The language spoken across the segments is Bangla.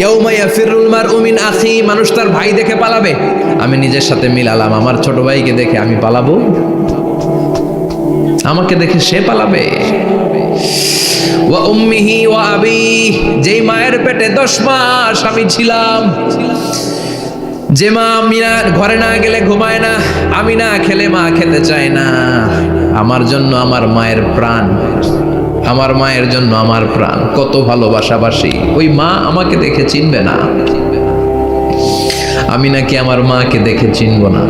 ইয়াউমা ইয়াফিরুল মারউ মিন আখি, মানুষ তার ভাই দেখে পালাবে। আমি নিজের সাথে মিলালাম, আমার ছোট ভাইকে দেখে আমি পালাবো? আমাকে দেখে সে পালাবে? ওয়া উম্মিহি ওয়া আবি, যেই মায়ের পেটে 10 মাস আমি ছিলাম, যে মা ঘরে না গেলে ঘুমায় না, আমি না খেলে মা খেতে চায় না, আমার জন্য আমার মায়ের প্রাণ, আমার মায়ের জন্য আমার প্রাণ, কত ভালোবাসাবাসী। ওই মা আমাকে দেখে চিনবে না, আমি নাকি আমার মাকে দেখে চিনব না।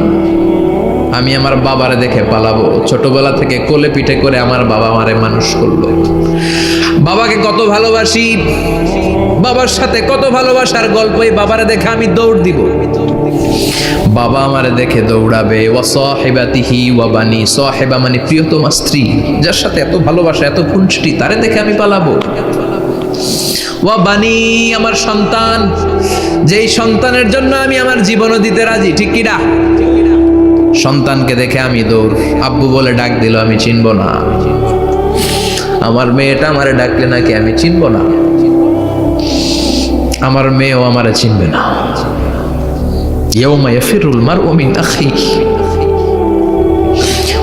আমি আমার বাবারে দেখে পালাবো। ছোটবেলা থেকে কোলে পিঠে করে আমার বাবা আমারে মানুষ করলো। বাবাকে কত ভালোবাসি, বাবার সাথে কত ভালোবাসার গল্প, এই বাবারে দেখে আমি দৌড় দিব। বাবা আমারে দেখে দৌড়াবে। ওয়া সাহিবাতিহি ওয়া বানি, সাহিবা মানে প্রিয়তমা স্ত্রী, যার সাথে এত ভালোবাসা এত খুনসুটি, তারে দেখে আমি পালাবো। ওয়া বানি, আমার সন্তান, যেই সন্তানের জন্য আমি আমার জীবনও দিতে রাজি, ঠিক কি না? সন্তানকে দেখে আমি দৌড়। আব্বু বলে ডাক দিল, আমি চিনব না। আমার মেয়েটা আমারে ডাকলে নাকি আমি চিনব না, আমার মেয়েও আমারে চিনবে না। ইয়াউমা ইয়াফিরুল মারউ মিন আখিহি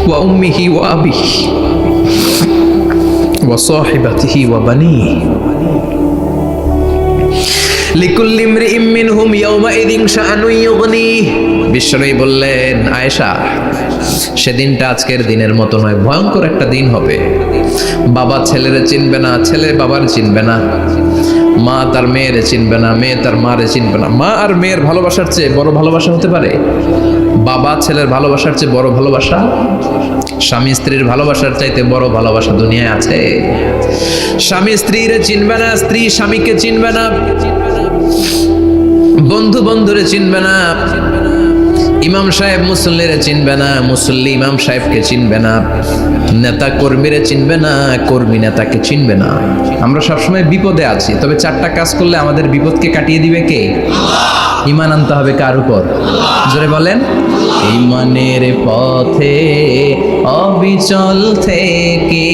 ওয়া উম্মিহি ওয়া আবিহি ওয়া সাহিবাতিহি ওয়া বানিহি লিকুল্লি ইমরিইম মিনহুম ইয়াউমাইযিন শাআনুন ইউগনিহি। বিশ্বনবী বললেন, আয়েশা, সেদিনটা আজকের দিনের মতো নয়, ভয়ঙ্কর একটা দিন হবে। বাবা ছেলেরে চিনবে না, ছেলে বাবার চিনবে না, মা তার মেয়েরে চিনবে না, মেয়ে তার মারে চিনবে না। মা আর মেয়ের ভালোবাসার চেয়ে বড় ভালোবাসা হতে পারে? বাবা ছেলের ভালোবাসার চেয়ে বড় ভালোবাসা? স্বামী স্ত্রীর ভালোবাসার চাইতে বড় ভালোবাসা দুনিয়ায় আছে? স্বামী স্ত্রীরে চিনবে না, স্ত্রী স্বামীকে চিনবে না, বন্ধু বন্ধুরে চিনবে না, ইমাম সাহেব মুসল্লিরে চিনবে না, মুসল্লি ইমাম সাহেবকে চিনবে না, নেতা কর্মীরে চিনবে না, কর্মী নেতাকে চিনবে না। আমরা সবসময় বিপদে আছি, তবে 4টা কাজ করলে আমাদের বিপদকে কাটিয়ে দিবে কে? ঈমান আনতে হবে কার উপর? জোরে বলেন। ঈমানের পথে অবিচল থেকে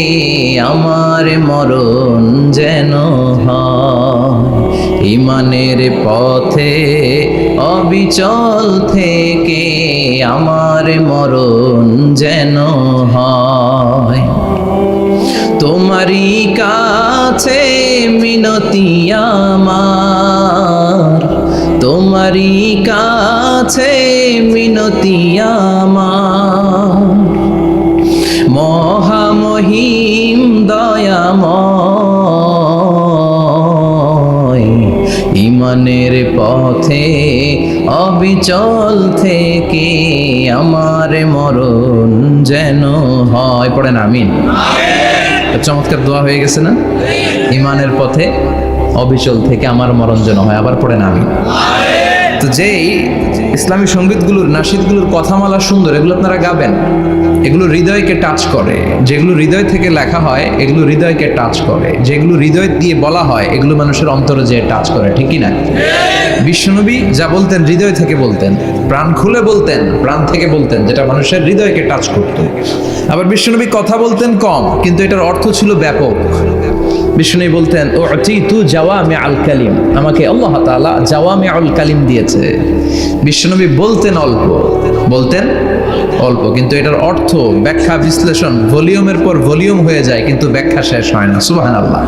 আমার মরণ যেন হয়, ঈমানের পথে অবিচল থেকে আমার মরণ যেন হয়। তোমারই কাছে মিনতি আমার, তোমারই কাছে মিনতি আমার, মহামহিম দয়াময়, ঈমানের পথে অবিচল থেকে আমার মরণ যেন হয়। পড়েন আমিন। চমৎকার দোয়া হয়ে গেছে না? ঈমানের পথে অবিচল থেকে আমার মরণ যেন হয়। আবার পড়েন আমিন। তো যেই ইসলামী সঙ্গীতগুলোর, নাশিদগুলোর কথামালা সুন্দর, এগুলো আপনারা গাবেন, এগুলো হৃদয়কে টাচ করে। যেগুলো হৃদয় থেকে লেখা হয় এগুলো হৃদয়কে টাচ করে, যেগুলো হৃদয় দিয়ে বলা হয় এগুলো মানুষের অন্তরে যে টাচ করে, ঠিক কি না? বিশ্বনবী যা বলতেন হৃদয় থেকে বলতেন, প্রাণ খুলে বলতেন, প্রাণ থেকে বলতেন, যেটা মানুষের হৃদয়কে টাচ করত। আবার বিশ্বনবী কথা বলতেন কম, কিন্তু এটার অর্থ ছিল ব্যাপক। বিষ্ণু বলতেন, ও তু জাওয়ামি আল কালিম, আমাকে আল্লাহ তাআলা জাওয়ামি আল কালিম দিয়েছে। বিশ্বনবী বলতেন অল্প, বলতেন অল্প, কিন্তু এটার অর্থ, ব্যাখ্যা, বিশ্লেষণ ভলিউমের পর ভলিউম হয়ে যায়, কিন্তু ব্যাখ্যা শেষ হয় না। সুবহানাল্লাহ।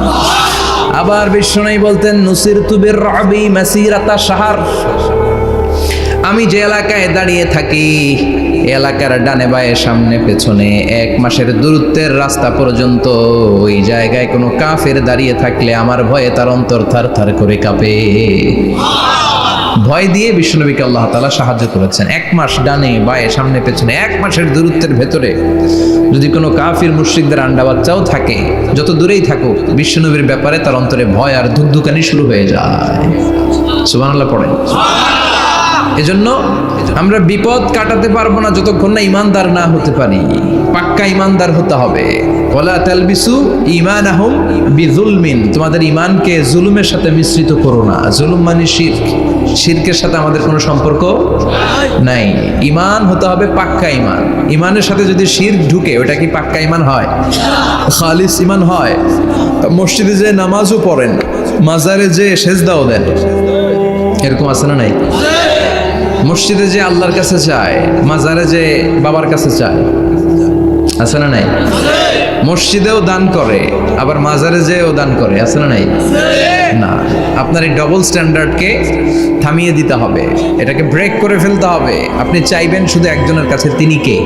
আবার বিষ্ণু বলতেন, নুসিরতু বির-রা'বি মাসিরাতা শাহর, আমি যে এলাকায় দাঁড়িয়ে থাকি এলাকার ডানে বায়ে সামনে পেছনে 1 মাসের দূরত্বের রাস্তা পর্যন্ত ওই জায়গায় কোনো কাফের দাঁড়িয়ে থাকলে আমার ভয়ে তার অন্তর থার থার করে কাঁপে। ভয় দিয়ে বিশ্বনবীকে আল্লাহ তাআলা সাহায্য করেছেন। 1 মাস ডানে বায়ে সামনে পেছনে 1 মাসের দূরত্বের ভেতরে যদি কোনো কাফির মুশরিকদের আন্ডা বাচ্চাও থাকে, যত দূরেই থাকুক, বিশ্বনবীর ব্যাপারে তার অন্তরে ভয় আর ধুকধুকানি শুরু হয়ে যায়। সুবহানাল্লাহ পড়েন। এজন্য আমরা বিপদ কাটাতে পারবো না যতক্ষণ না ঈমানদার না হতে পারি। পাক্কা ঈমানদার হতে হবে। ওয়ালা তালবিসু ঈমানাহুম বিযুলমিন, তোমাদের ঈমানকে জুলুমের সাথে মিশ্রিত করো না। জুলুম মানে শিরক। শিরকের সাথে আমাদের কোনো সম্পর্ক নাই। ঈমান হতে হবে পাক্কা ঈমান। ঈমানের সাথে যদি শিরক ঢুকে ওটা কি পাক্কা ঈমান হয়? খালিস ঈমান হয়? মসজিদে যে নামাজও পড়েন, মাজারে যে সেজদাও দেন, এরকম আছে না নাই? মসজিদে যে আল্লাহর কাছে চায়, মাজারে যে বাবার কাছে চায়, আছে না নাই? মসজিদেও দান করে, আবার মাজারে যেও দান করে, আছে না নাই? না, আপনার এই ডবল স্ট্যান্ডার্ডকে থামিয়ে দিতে হবে, এটাকে ব্রেক করে ফেলতে হবে। আপনি চাইবেন শুধু একজনের কাছে, তিনি কে?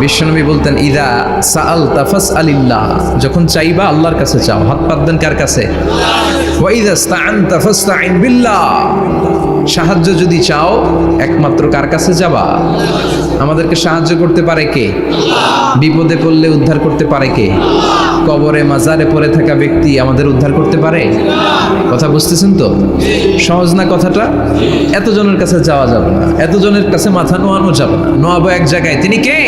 বিশ্বনবী বলতেন, ইদা সাআলতা ফাসআলিল্লাহ, যখন চাইবা আল্লাহর কাছে চাও। হাত পাতবেন কার কাছে? ওয়া ইদা ইসতাআনতা ফাসতাইন বিল্লাহ, সাহায্য যদি চাও একমাত্র কার কাছে যাবা? আমাদেরকে সাহায্য করতে পারে কে? বিপদে পড়লে উদ্ধার করতে পারে কে? কবরে মাজারে পড়ে থাকা ব্যক্তি আমাদের উদ্ধার করতে পারে? কথা বুঝতেছেন তো? সহজ না কথাটা? এতজনের কাছে যাওয়া যাবে না, এতজনের কাছে মাথা নোয়ানো যাবে না, নোয়াবো এক জায়গায়, তিনি কে?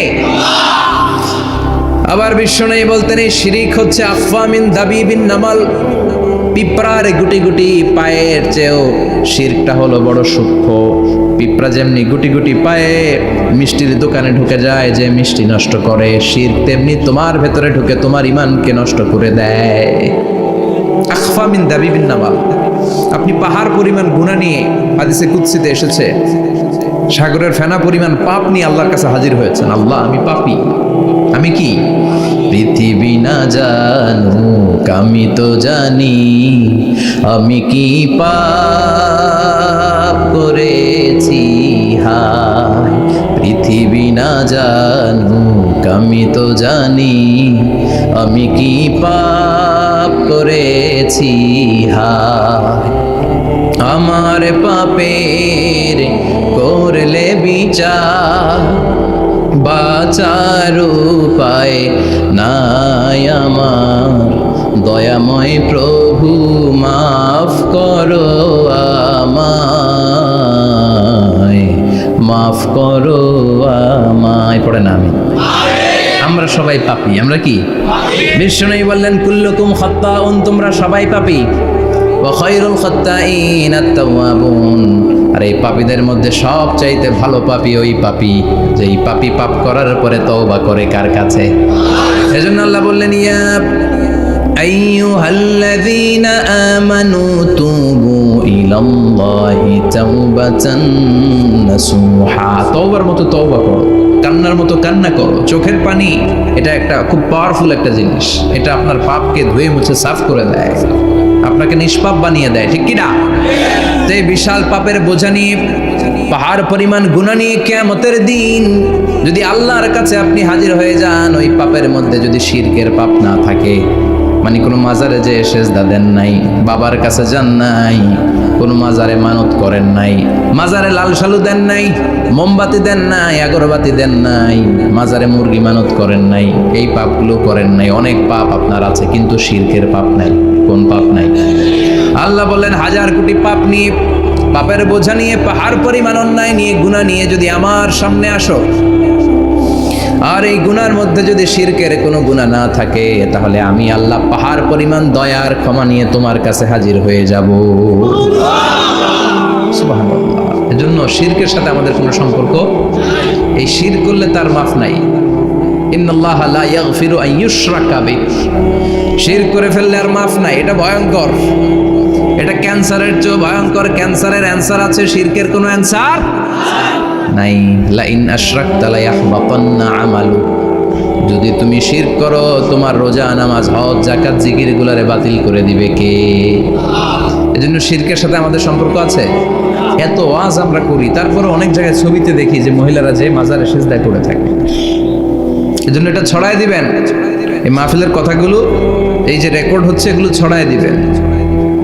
আবার বিশ্বনবী বলতেন, এই শিরিক হচ্ছে আফওয়া মিন দাবিবিন নামাল, পিঁপড়ার গুটি গুটি পায়ের চেয়েও শিরকটা হলো বড় সূক্ষ্ম। পিঁপড়া যেমনি গুটি গুটি পায়ে মিষ্টির দোকানে ঢুকে যায়, যে মিষ্টি নষ্ট করে, শিরক তেমনি তোমার ভেতরে ঢুকে তোমার ঈমানকে নষ্ট করে দেয়। আখফা মিন দাবিবিন নামাল, আপনি পাহাড় পরিমাণ গুনাহ নিয়ে, হাদিসে কুদসিতে এসেছে, সাগরের ফেনা পরিমাণ পাপ নিয়ে আল্লাহর কাছে হাজির হয়েছেন। আল্লাহ, আমি পাপী, আমি কি? পৃথিবী না জানুক আমি তো জানি, আমি কি পাপ করেছি হায়। পৃথিবী না জানুক আমি তো জানি, আমি কি পাপ করেছি হায়। আমার পাপের করলে বিচার, বাঁচার উপায় নাই আমার, দয়াময় প্রভু মাফ করো আমায়, মাফ করো আমায়। পড়ে না আমি, আমরা সবাই পাপী। আমরা কি? বিশ্বনবী বললেন, কুল্লুকুম খাত্তাউন, তোমরা সবাই পাপী, ওয়া খায়রুল খাত্তাইন আত-তাওয়াবুন, আর এই পাপীদের মধ্যে সবচাইতে ভালো পাপী ওই পাপী যেই পাপী পাপ করার পরে তওবা করে কার কাছে? এজন্য আল্লাহ বললেন, ইয়া আইয়ুহাল্লাযীনা আমানু তুবু ইলাল্লাহি তাওবাতান নাসুহা, তওবার মতো তওবা করো, কান্নার মতো কান্না করো, চোখের পানি, এটা একটা খুব পাওয়ারফুল একটা জিনিস। এটা আপনার পাপকে ধুয়ে মুছে সাফ করে দেয়, আপনাকে নিষ্পাপ বানিয়ে দেয়, ঠিক কি না? তো এই বিশাল পাপের বোঝা নিয়ে, পাহাড় পরিমাণ গুনাহ নিয়ে কিয়ামতের দিন যদি আল্লাহর কাছে আপনি হাজির হয়ে যান, ওই পাপের মধ্যে যদি শিরকের পাপ না থাকে, মানে কোনো মাজারে যে সেজদা দেন নাই, বাবার কাছে যান নাই, কোনো মাজারে মানত করেন নাই, মাজারে লাল শালু দেন নাই, মোমবাতি দেন নাই, আগরবাতি দেন নাই, মাজারে মুরগি মানত করেন নাই, এই পাপগুলো করেন নাই, অনেক পাপ আপনার আছে, কিন্তু শিরকের পাপ নাই। কোন পাপ নাই? আল্লাহ বললেন, হাজার কোটি পাপ নিয়ে, পাপের বোঝা নিয়ে, পাহাড় পরিমাণ অন্যায় নিয়ে, গুনাহ নিয়ে যদি আমার সামনে আসো, আর এই গুনার মধ্যে যদি শিরকের কোনো গুনাহ না থাকে, তাহলে আমি আল্লাহ পাহাড় পরিমাণ দয়ার ক্ষমা নিয়ে তোমার কাছে হাজির হয়ে যাব। সুবহানাল্লাহ। এজন্য শিরকের সাথে আমাদের কোনো সম্পর্ক, এই শিরক করলে তার মাফ নাই। ইন্নাল্লাহা লা ইয়াগফিরু আন ইউশরাকা বিহি, শিরক করে ফেললে আর মাফ নাই। এটা ভয়ঙ্কর, এটা ক্যান্সারের চেয়ে ভয়ঙ্কর। ক্যান্সারের অ্যান্সার আছে, শিরকের কোনো অ্যান্সার নাই। লা ইন আশরাকতা লা ইয়াহবাতান্না আমালু, যদি তুমি শিরক করো, তোমার রোজা, নামাজ, হজ, যাকাত, জিকির গুলারে বাতিল করে দিবে কে? এজন্য শিরকের সাথে আমাদের সম্পর্ক আছে। এত ওয়াজ আমরা করি, তারপরে অনেক জায়গায় ছবিতে দেখি যে মহিলারা যে মাজারে সিজদা করে থাকে। এজন্য এটা ছড়ায় দিবেন, এই মাহফিলের কথাগুলো, এই যে রেকর্ড হচ্ছে, এগুলো ছড়ায় দিবেন।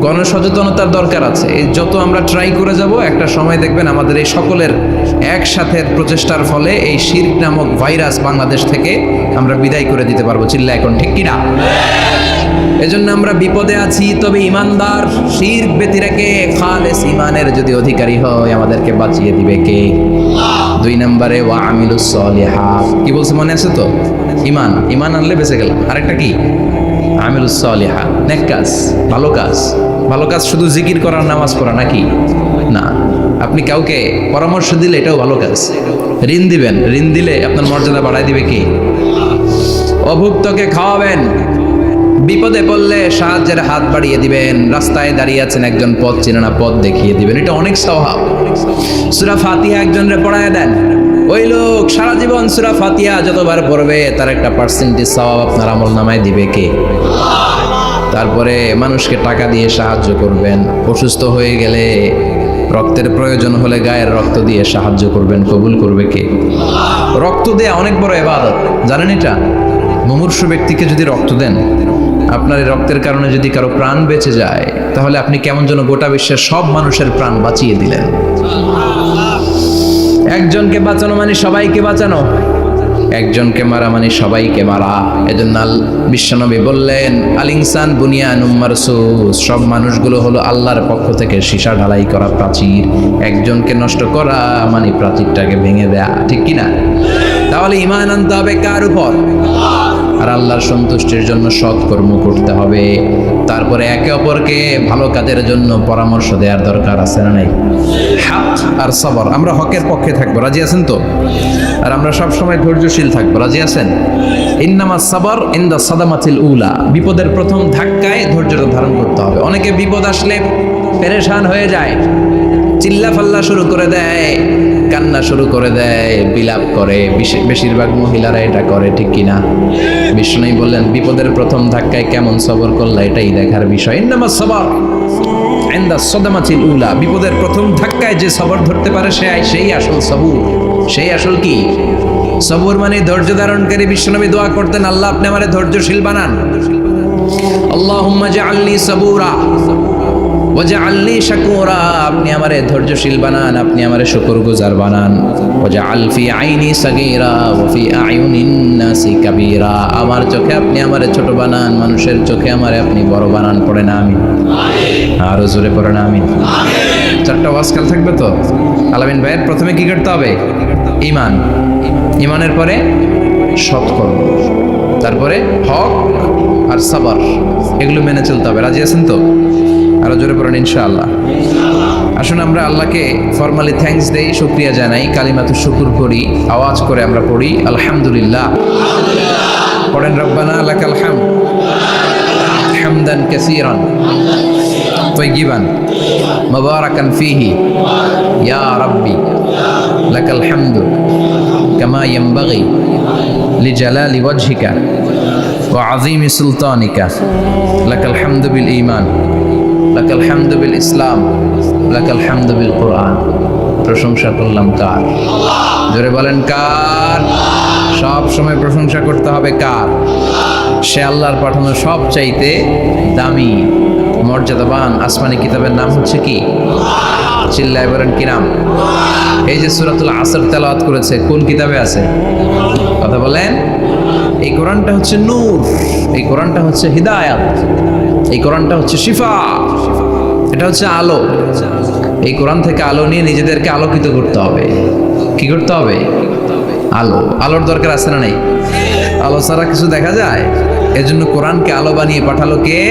গণসচেতনতার দরকার আছে। এই যত আমরা ট্রাই করে যাব, একটা সময় দেখবেন আমাদের এই সকলের একসাথে প্রচেষ্টার ফলে এই শিরক নামক ভাইরাস বাংলাদেশ থেকে আমরা বিদায় করে দিতে পারবো। চিল্লা এখন, ঠিক কিনা? এজন্য আমরা বিপদে আছি, তবে ইমানদার, শিরক ব্যতি রেখে খালেস ইমানের যদি অধিকারী হয়, আমাদেরকে বাঁচিয়ে দিবে কে? 2 নম্বরে ওয়া আমিলুস সলিহাত, কি বলছে মনে আছে তো? ইমান, ইমান আনলে বেঁচে গেলাম। আরেকটা কি? আমিলুস সলিহাত, নেক কাজ, ভালো কাজ। ভালো কাজ শুধু জিকির করার, নামাজ পড়া নাকি? না, আপনি কাউকে পরামর্শ দিলে এটাও ভালো কাজ। ঋণ দিবেন, ঋণ দিলে আপনার মর্যাদা বাড়ায় দিবে কি? অভুক্তকে খাওয়াবেন, বিপদে পড়লে সাহায্যের হাত বাড়িয়ে দিবেন, রাস্তায় দাঁড়িয়ে আছেন একজন পথ চেনে না, পথ দেখিয়ে দিবেন, এটা অনেক সওয়াব। সূরা ফাতিহা একজনরে পড়ায় দেন, ওই লোক সারা জীবন সূরা ফাতিহা যতবার পড়বে তার একটা পার্সেন্টেজ সওয়াব আপনার আমলনামায় দিবে কে? তারপরে মানুষকে টাকা দিয়ে সাহায্য করবেন, অসুস্থ হয়ে গেলে রক্তের প্রয়োজন হলে গায়ের রক্ত দিয়ে সাহায্য করবেন, কবুল করবে কে? রক্ত দেয়া অনেক বড় ইবাদত, জানেন এটা? মুমূর্ষু ব্যক্তিকে যদি রক্ত দেন, আপনার এই রক্তের কারণে যদি কারো প্রাণ বেঁচে যায়, তাহলে আপনি কেমন যেন গোটা বিশ্বের সব মানুষের প্রাণ বাঁচিয়ে দিলেন। একজনকে বাঁচানো মানে সবাইকে বাঁচানো, একজনকে মারা মানে সবাইকে মারা। এজন্য বিশ্বনবী বললেন, আল ইনসান বুনিয়ানুম মারসুস, সব মানুষগুলো হলো আল্লাহর পক্ষ থেকে সীসা ঢালাই করা প্রাচীর। একজনকে নষ্ট করা মানে প্রাচীরটাকে ভেঙে দেয়া, ঠিক কিনা? তাহলে ঈমান আনতে হবে কার উপর? আর আল্লাহর সন্তুষ্টির জন্য সৎ কর্ম করতে হবে। তারপরে একে অপরকে ভালো কাজের জন্য পরামর্শ দেওয়ার দরকার আছে না নাই? হক আর সবর, আমরা হকের পক্ষে থাকবো, রাজি আছেন তো? আর আমরা সব সময় ধৈর্যশীল থাকবো, রাজি আছেন? ইন্নামাস সাবর ইনদা সাদামাতিল উলা, বিপদের প্রথম ধাক্কায় ধৈর্যটা ধারণ করতে হবে। অনেকে বিপদ আসলে পেরেশান হয়ে যায়, চিল্লা ফাল্লা শুরু করে দেয়, কান্না শুরু করে দেয়, বিলাপ করে। বেশিরভাগ মহিলারা এটা করে, ঠিক কিনা? বিষ্ণুই বললেন, বিপদের প্রথম ধাক্কায় কেমন সবর করলা এটাই দেখার বিষয়। ইন্নামাস সাবর ইনদা সাদামাতিল উলা, বিপদের প্রথম ধাক্কায় যে সবর ধরতে পারে সেই আসল সবুর, সেই আসল কি সবুর মানে ধৈর্য ধারণকারী। বিশ্বনবী দোয়া করতেন, আল্লাহ আপনি আমারে ধৈর্যশীল বানান, আল্লাহুম্মা জাআলনি সাবুরা ওয়াজআলনি শাকুরা, আপনি আমারে ধৈর্যশীল বানান, আপনি আমারে শুকরগুজার বানান। ওয়াজআল ফি আইনি সাগীরা ওয়া ফি আয়ুনিন নাসি কাবীরা, আমার চোখে আপনি আমারে ছোট বানান, মানুষের চোখে আমারে আপনি বড় বানান। পড়েন আমিন, আরো জোরে পড়েন আমিন। চারটা ওয়াজকাল থাকবে তো। আলামিন ভাইয়ের প্রথমে কি করতে হবে? ঈমান, ঈমানের পরে সৎকর্ম, তারপরে হক আর সাবর, এগুলো মেনে চলতে হবে। রাজি আছেন তো? আরো জোরে পড়েন ইনশাআল্লাহ। আসুন আমরা আল্লাহকে ফরমালি থ্যাঙ্কস দেই, শুকরিয়া জানাই, কালিমাতুশ শুকুর করি, আওয়াজ করে আমরা পড়ি আলহামদুলিল্লাহ। পড়েন রব্বানা লাকাল হামদ হামদান কাসীরান তাইয়িবান মুবারাকান ফীহি ইয়া রাব্বি লাকাল হামদু কামা ইয়ানবাগি লিজালালি ওয়াজহিকা ওয়া আযীমি সুলতানিকা লাকাল হামদু বিল ঈমান লাকাল হামদু বিল ইসলাম লাকাল হামদু বিল কুরআন। প্রশংসা করলাম কার? জোরে বলেন কার? সব সময় প্রশংসা করতে হবে কার? সে আল্লাহর পাঠানো সবচাইতে দামি মর্যাদাবান আসমানি কিতাবের নাম হচ্ছে কি? চিল্লায় বলেন কি নাম? এই যে সূরাতুল আসর তেলাওয়াত করেছে, কোন কিতাবে আছে? কথা বলেন। এই কোরআনটা হচ্ছে নূর, এই কোরআনটা হচ্ছে হিদায়াত, এই কোরআনটা হচ্ছে শিফা, এটা হচ্ছে আলো। এই কোরআন থেকে আলো নিয়ে নিজেদেরকে আলোকিত করতে হবে। কি করতে হবে? আলো। আলোর দরকার আছে না নেই? আলো ছাড়া কিছু দেখা যায়? এজন্য কোরআনকে আলো বানিয়ে পাঠালো কে?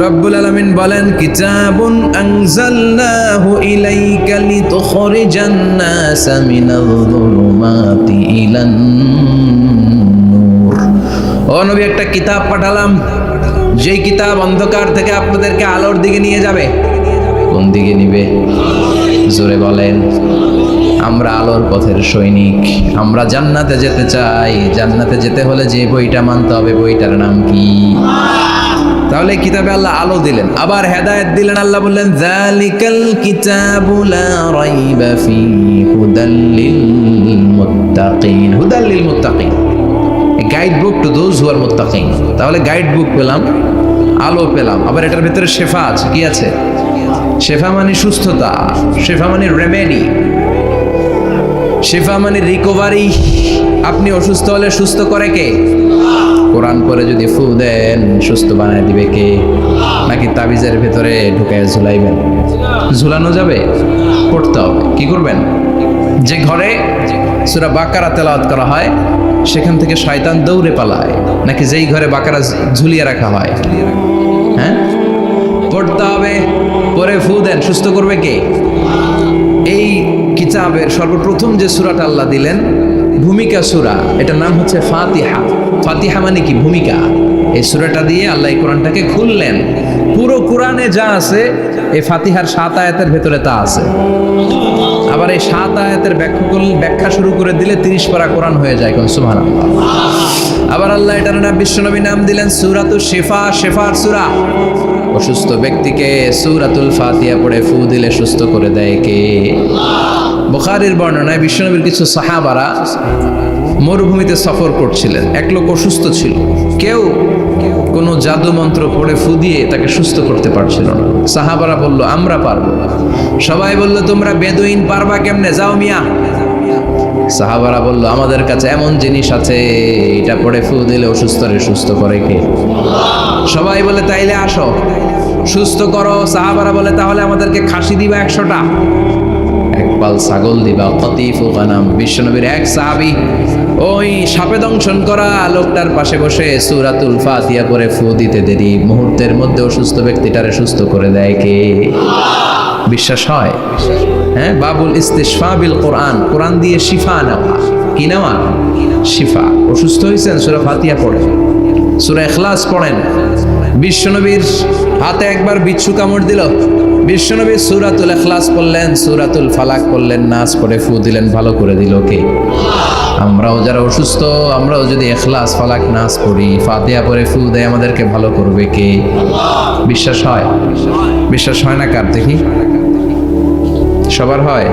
রব্বুল আলামিন বলেন, কিতাবুন আনজালনাহু ইলাইকা লিতুখরিজান নাসা মিনাল যুলুমাতি ইলান নূর। ও নবী, একটা কিতাব পাঠালাম, যেই কিতাব অন্ধকার থেকে আপনাদেরকে আলোর দিকে নিয়ে যাবে। কোন দিকে নিবে? জোরে বলেন। আমরা আলোর পথের সৈনিক, আমরা জান্নাতে যেতে চাই। জান্নাতে যেতে হলে যে বইটা মানতে হবে, বইটার নাম কি? তাহলে কিতাবে আল্লাহ আলো দিলেন, আবার হেদায়েত দিলেন। আল্লাহ বললেন, যালিকাল কিতাবু লা রাইবা ফীহি হুদাল লিল মুত্তাকিন। হুদাল লিল মুত্তাকিন, guide book to those who are মুত্তাকিন। তাহলে গাইড বুক পেলাম, আলো পেলাম, আবার এটার ভিতরে শেফা আছে। কি আছে? শেফা মানে সুস্থতা, শেফা মানে রেমেডি, শেফা মানে রিকভারি। আপনি অসুস্থ হলে সুস্থ করে কে? কোরআন পরে যদি ফু দেন, সুস্থ বানায় দিবে কে? নাকি তাবিজের ভেতরে ঢুকায় ঝুলাইবেন? ঝুলানো যাবে? পড়তে হবে। কি করবেন? যে ঘরে সূরা বাকারা তেলাওয়াত করা হয় সেখান থেকে শয়তান দৌড়ে পালায়, নাকি যেই ঘরে বাকারা ঝুলিয়ে রাখা হয়? হ্যাঁ, পড়তে হবে। পরে ফু দেন, সুস্থ করবে কে? কিতাবের সর্বপ্রথম যে সূরাটা আল্লাহ দিলেন, ভূমিকা সূরা, এটার নাম হচ্ছে ফাতিহা। ফাতিহা মানে কি? ভূমিকা। এই সূরাটা দিয়ে আল্লাহ এই কোরআনটাকে খুললেন। পুরো কোরআনে যা আছে এই ফাতিহার 7 আয়াতের ভেতরে তা আছে। আবার এই 7 আয়াতের ব্যাখ্যা শুরু করে দিলে 30 পারা কোরআন হয়ে যায়। কোন সুবহানাল্লাহ। আবার আল্লাহ এটার নাম বিশ্বনবী নাম দিলেন সূরাতুশ শিফা, শিফার সূরা। অসুস্থ ব্যক্তিকে সূরাতুল ফাতিহা পড়ে ফু দিলে সুস্থ করে দেয় কে? বুখারীর বর্ণনায় বিশ্বনবীর কিছু সাহাবারা মরুভূমিতে সফর করছিলেন। এক লোক অসুস্থ ছিল, কেউ কোনো জাদু মন্ত্র পড়ে ফু দিয়ে তাকে সুস্থ করতে পারছিল না। সাহাবারা বলল আমরা পারবো। সবাই বলল তোমরা বেদুইন, পারবা কেমনে? যাও মিয়া। সাহাবারা বলল আমাদের কাছে এমন জিনিস আছে, এটা পড়ে ফু দিলে অসুস্থরে সুস্থ করে কে? সবাই বলে তাইলে আসো সুস্থ করো। সাহাবারা বলে তাহলে আমাদেরকে খাসি দিবা 100টা, এক পাল ছাগল দিবা। কতিফু গানাম। বিশ্বনবীর এক সাহাবী ওই সাপে দংশন করা লোকটার পাশে বসে সূরাতুল ফাতিহা পড়ে ফু দিতে দেরি মুহূর্তের মধ্যে অসুস্থ ব্যক্তিটারে সুস্থ করে দেয় কে? বিশ্বাস হয়? হ্যাঁ, বাবুল ইস্তিশফা বিল কোরআন, কোরআন দিয়ে শিফা নেওয়া। কি নেওয়া? শিফা। অসুস্থ হয়েছেন, সূরা ফাতিহা পড়েন, সূরা ইখলাস পড়েন। বিশ্বনবীর হাতে একবার বিচ্ছু কামড় দিল, বিশ্বনবী সূরাতুল ইখলাস পড়লেন, সূরাতুল ফালাক পড়লেন, নাস পড়ে ফু দিলেন, ভালো করে দিল কে? আমরাও যারা অসুস্থ, আমরাও যদি ইখলাস ফালাক নাস পড়ি, ফাতিহা পড়ে ফু দেয়, আমাদেরকে ভালো করবে কে? বিশ্বাস হয়? বিশ্বাস হয় না কার? দেখি সবার হয়?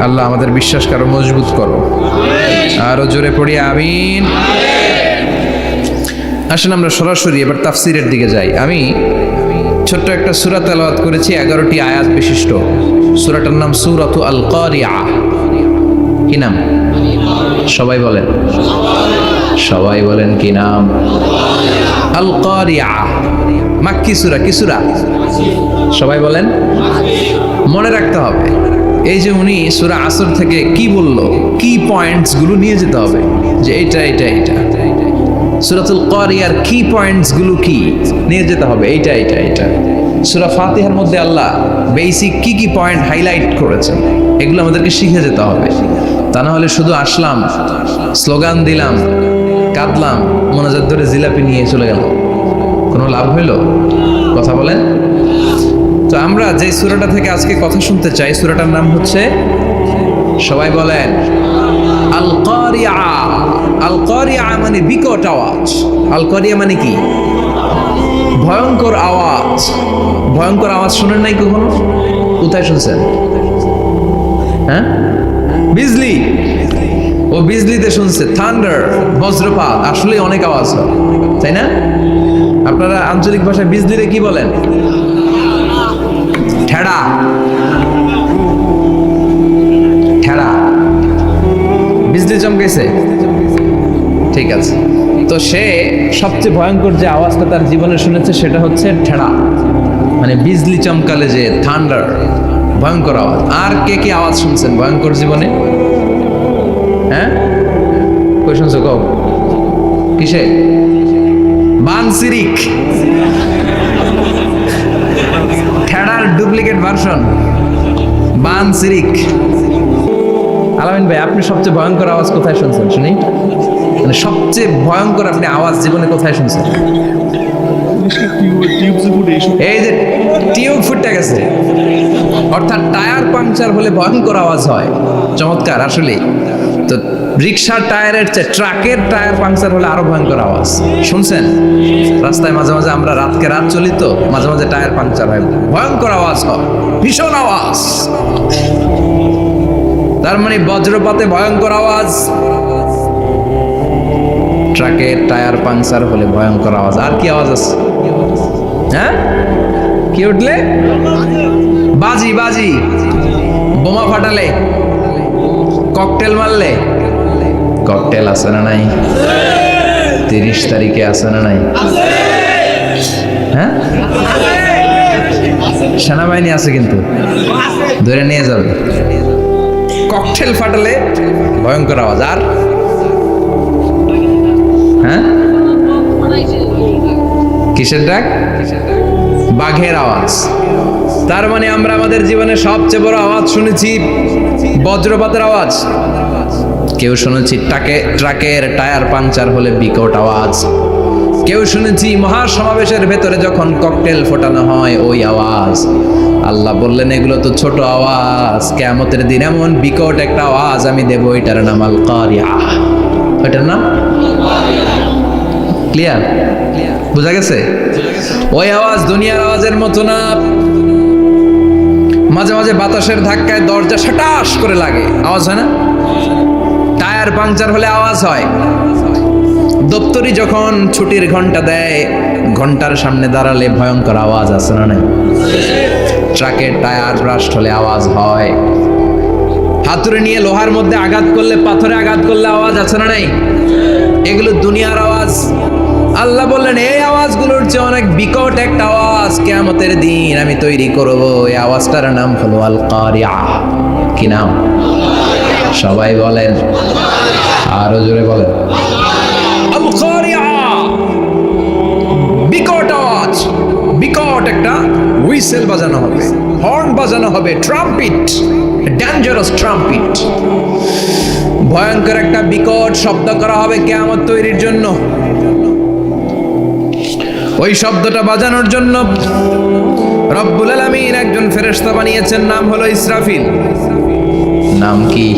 আল্লাহ আমাদের বিশ্বাস আরো মজবুত করো। আরো জোরে পড়ি আমিন। আসেন আমরা সরাসরি এবার তাফসিরের দিকে যাই। আমি ছোট্ট একটা সূরা তেলাওয়াত করেছি, 11টি আয়াত বিশিষ্ট। সূরাটার নাম সূরাতু আল কারিয়া। কি নাম? সবাই বলেন, সবাই বলেন কি নাম? আল কারিয়া। মাক্কি সূরা। কি সূরা? সবাই বলেন। মনে রাখতে হবে, এই যে উনি সূরা আসর থেকে কি বললো, কি পয়েন্টস গুলো নিয়ে যেতে হবে, যে এটা এটা এটা। সূরাতুল কারিয়ার কি পয়েন্টস গুলো কি নিয়ে যেতে হবে, এইটা এটা এটা। সূরা ফাতিহার মধ্যে আল্লাহ বেসিক কি কি পয়েন্ট হাইলাইট করেছেন, এগুলো আমাদেরকে শিখে যেতে হবে। তা না হলে শুধু আসলাম, স্লোগান দিলাম, কাঁদলাম, মোনাজাত ধরে জিলাপি নিয়ে চলে গেল, কোনো লাভ হইল? কথা বলেন। তো আমরা যে সূরাটা থেকে আজকে কথা শুনতে চাই, সূরাটার নাম হচ্ছে, সবাই বলেন, আল কারিয়া। আল কারিয়া মানে বিকট আওয়াজ। আল কারিয়া মানে কি? ভয়ঙ্কর আওয়াজ। ভয়ঙ্কর আওয়াজ শুনেন নাই কখনো? কোথায় শুনছেন? হ্যাঁ, বিজলি। ও বিজলিতে শুনছে, থান্ডার, বজ্রপাত। আসলে অনেক আওয়াজ হয়, তাই না? আপনারা আঞ্চলিক ভাষায় বিজলিরে কি বলেন? ঠেড়া। ঠেড়া। বিজলি চমকেছে, ঠিক আছে। তো সে সবচেয়ে ভয়ঙ্কর যে আওয়াজটা তার জীবনে শুনেছে সেটা হচ্ছে ঠেড়া, মানে বিজলি চমকালে যে থান্ডার, ভয়ঙ্কর আওয়াজ। আর কে কে আওয়াজ শুনছেন ভয়ঙ্কর জীবনে? হ্যাঁ, কই শুনছো? কও কিসে? বানসিরিক, ঠেড়ার ডুপ্লিকেট ভার্সন বানসিরিক। আলামিন ভাই, আপনি সবচেয়ে ভয়ঙ্কর আওয়াজ কোথায় শুনছেন শুনি? মানে সবচেয়ে ভয়ঙ্কর আপনি আওয়াজ জীবনে কোথায় শুনছেন? এই যে টিউব ফুটে গেছে, অর্থাৎ টায়ার পাংচার হলে ভয়ঙ্কর আওয়াজ হয়। চমৎকার। আসলে তো রিক্সার টায়ারের চেয়ে ট্রাকের টায়ার পাংচার হলে আরো ভয়ঙ্কর আওয়াজ। শুনছেন? রাস্তায় মাঝে মাঝে আমরা রাতকে রাত চলি, তো মাঝে মাঝে টায়ার পাংচার হয়, ভয়ঙ্কর আওয়াজ হয়, ভীষণ আওয়াজ। তার মানে বজ্রপাতে ভয়ঙ্কর আওয়াজ, ট্রাকের টায়ার পাংচার হলে ভয়ঙ্কর আওয়াজ। আর কি আওয়াজ আছে? হ্যাঁ, কি উঠলে? বাজি। বাজি, বোমা ফাটালে, ককটেল মারলে। ককটেল আছে না নাই? 30 তারিখে আছে না নাই? হ্যাঁ, সেনাবাহিনী আছে, কিন্তু ধরে নিয়ে যাবে। ককটেল ফাটালে ভয়ঙ্কর আওয়াজ। আর হ্যাঁ, কিসের ডাক? বাঘের আওয়াজ। তার মানে আমরা আমাদের জীবনে সবচেয়ে বড় আওয়াজ শুনেছি বজ্রপাতের আওয়াজ, কেউ শুনেছি ট্রাকের টায়ার পাংচার হলে বিকট আওয়াজ, কেউ শুনেছি মহাসমাবেশের ভেতরে যখন ককটেল ফোটানো হয় ওই আওয়াজ। আল্লাহ বললেন এগুলো তো ছোট আওয়াজ, কিয়ামতের দিন এমন বিকট একটা আওয়াজ আমি দেব, এটার নাম আল কারিয়া। এটার নাম ক্লিয়ার? বুঝা গেছে? ওই আওয়াজ দুনিয়ার আওয়াজের মতো না। মাঝে মাঝে বাতাসের ধাক্কায় দরজা সাটাস করে লাগে, আওয়াজ হয় না? টায়ার পাংচার হলে আওয়াজ হয়। দপ্তরি যখন ছুটির ঘন্টা দেয়, ঘন্টার সামনে দাঁড়ালে ভয়ঙ্কর আওয়াজ আছে না নাই? ট্রাকের টায়ার ব্রাস্ট হলে আওয়াজ হয়। হাতুড়ি নিয়ে লোহার মধ্যে আঘাত করলে, পাথরে আঘাত করলে আওয়াজ আছে না নাই? এগুলো দুনিয়ার আওয়াজ। আল্লাহ বললেন এই আওয়াজগুলোর চেয়ে অনেক বিকট একটা আওয়াজ কিয়ামতের দিন আমি তৈরি করব। এই আওয়াজটার নাম হলো আল কারিয়া। কি নাম? সবাই বলেন, আরো জোরে বলেন, আল কারিয়া। বিকট আওয়াজ, বিকট একটা হুইসেল বাজানো হবে, হর্ন বাজানো হবে, ট্রাম্পিট, ডেঞ্জারাস ট্রাম্পিট। ভয়ঙ্কর একটা বিকট শব্দ করা হবে কিয়ামত তৈরির জন্য। ওই শব্দটা বাজানোর জন্য রব্বুল আলামিন একজন ফেরেশতা বানিয়েছেন, নাম হলো ইসরাফিল। নাম কি?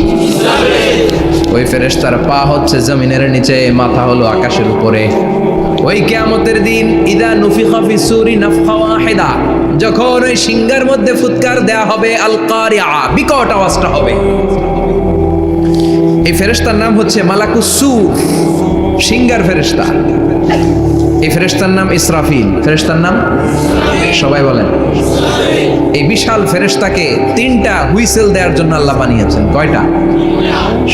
ওই ফেরেশতার পা হচ্ছে জমিনের নিচে, মাথা হলো আকাশের উপরে। ওই কিয়ামতের দিন ইদা নুফিখা ফিস সূরি নাফখা ওয়াহিদা, যখন ওই সিংহার মধ্যে ফুৎকার দেয়া হবে আল কারিয়া, বিকট আওয়াজটা হবে। এই ফেরেশতার নাম হচ্ছে মালাকুস সূর, সিংহার ফেরেশতা। এই ফেরেশতার নাম ইসরাফিল। ফেরেশতার নাম সবাই বলেন। এই বিশাল ফেরেশতাকে তিনটা হুইসেল দেওয়ার জন্য আল্লাহ বানিয়েছেন। কয়টা?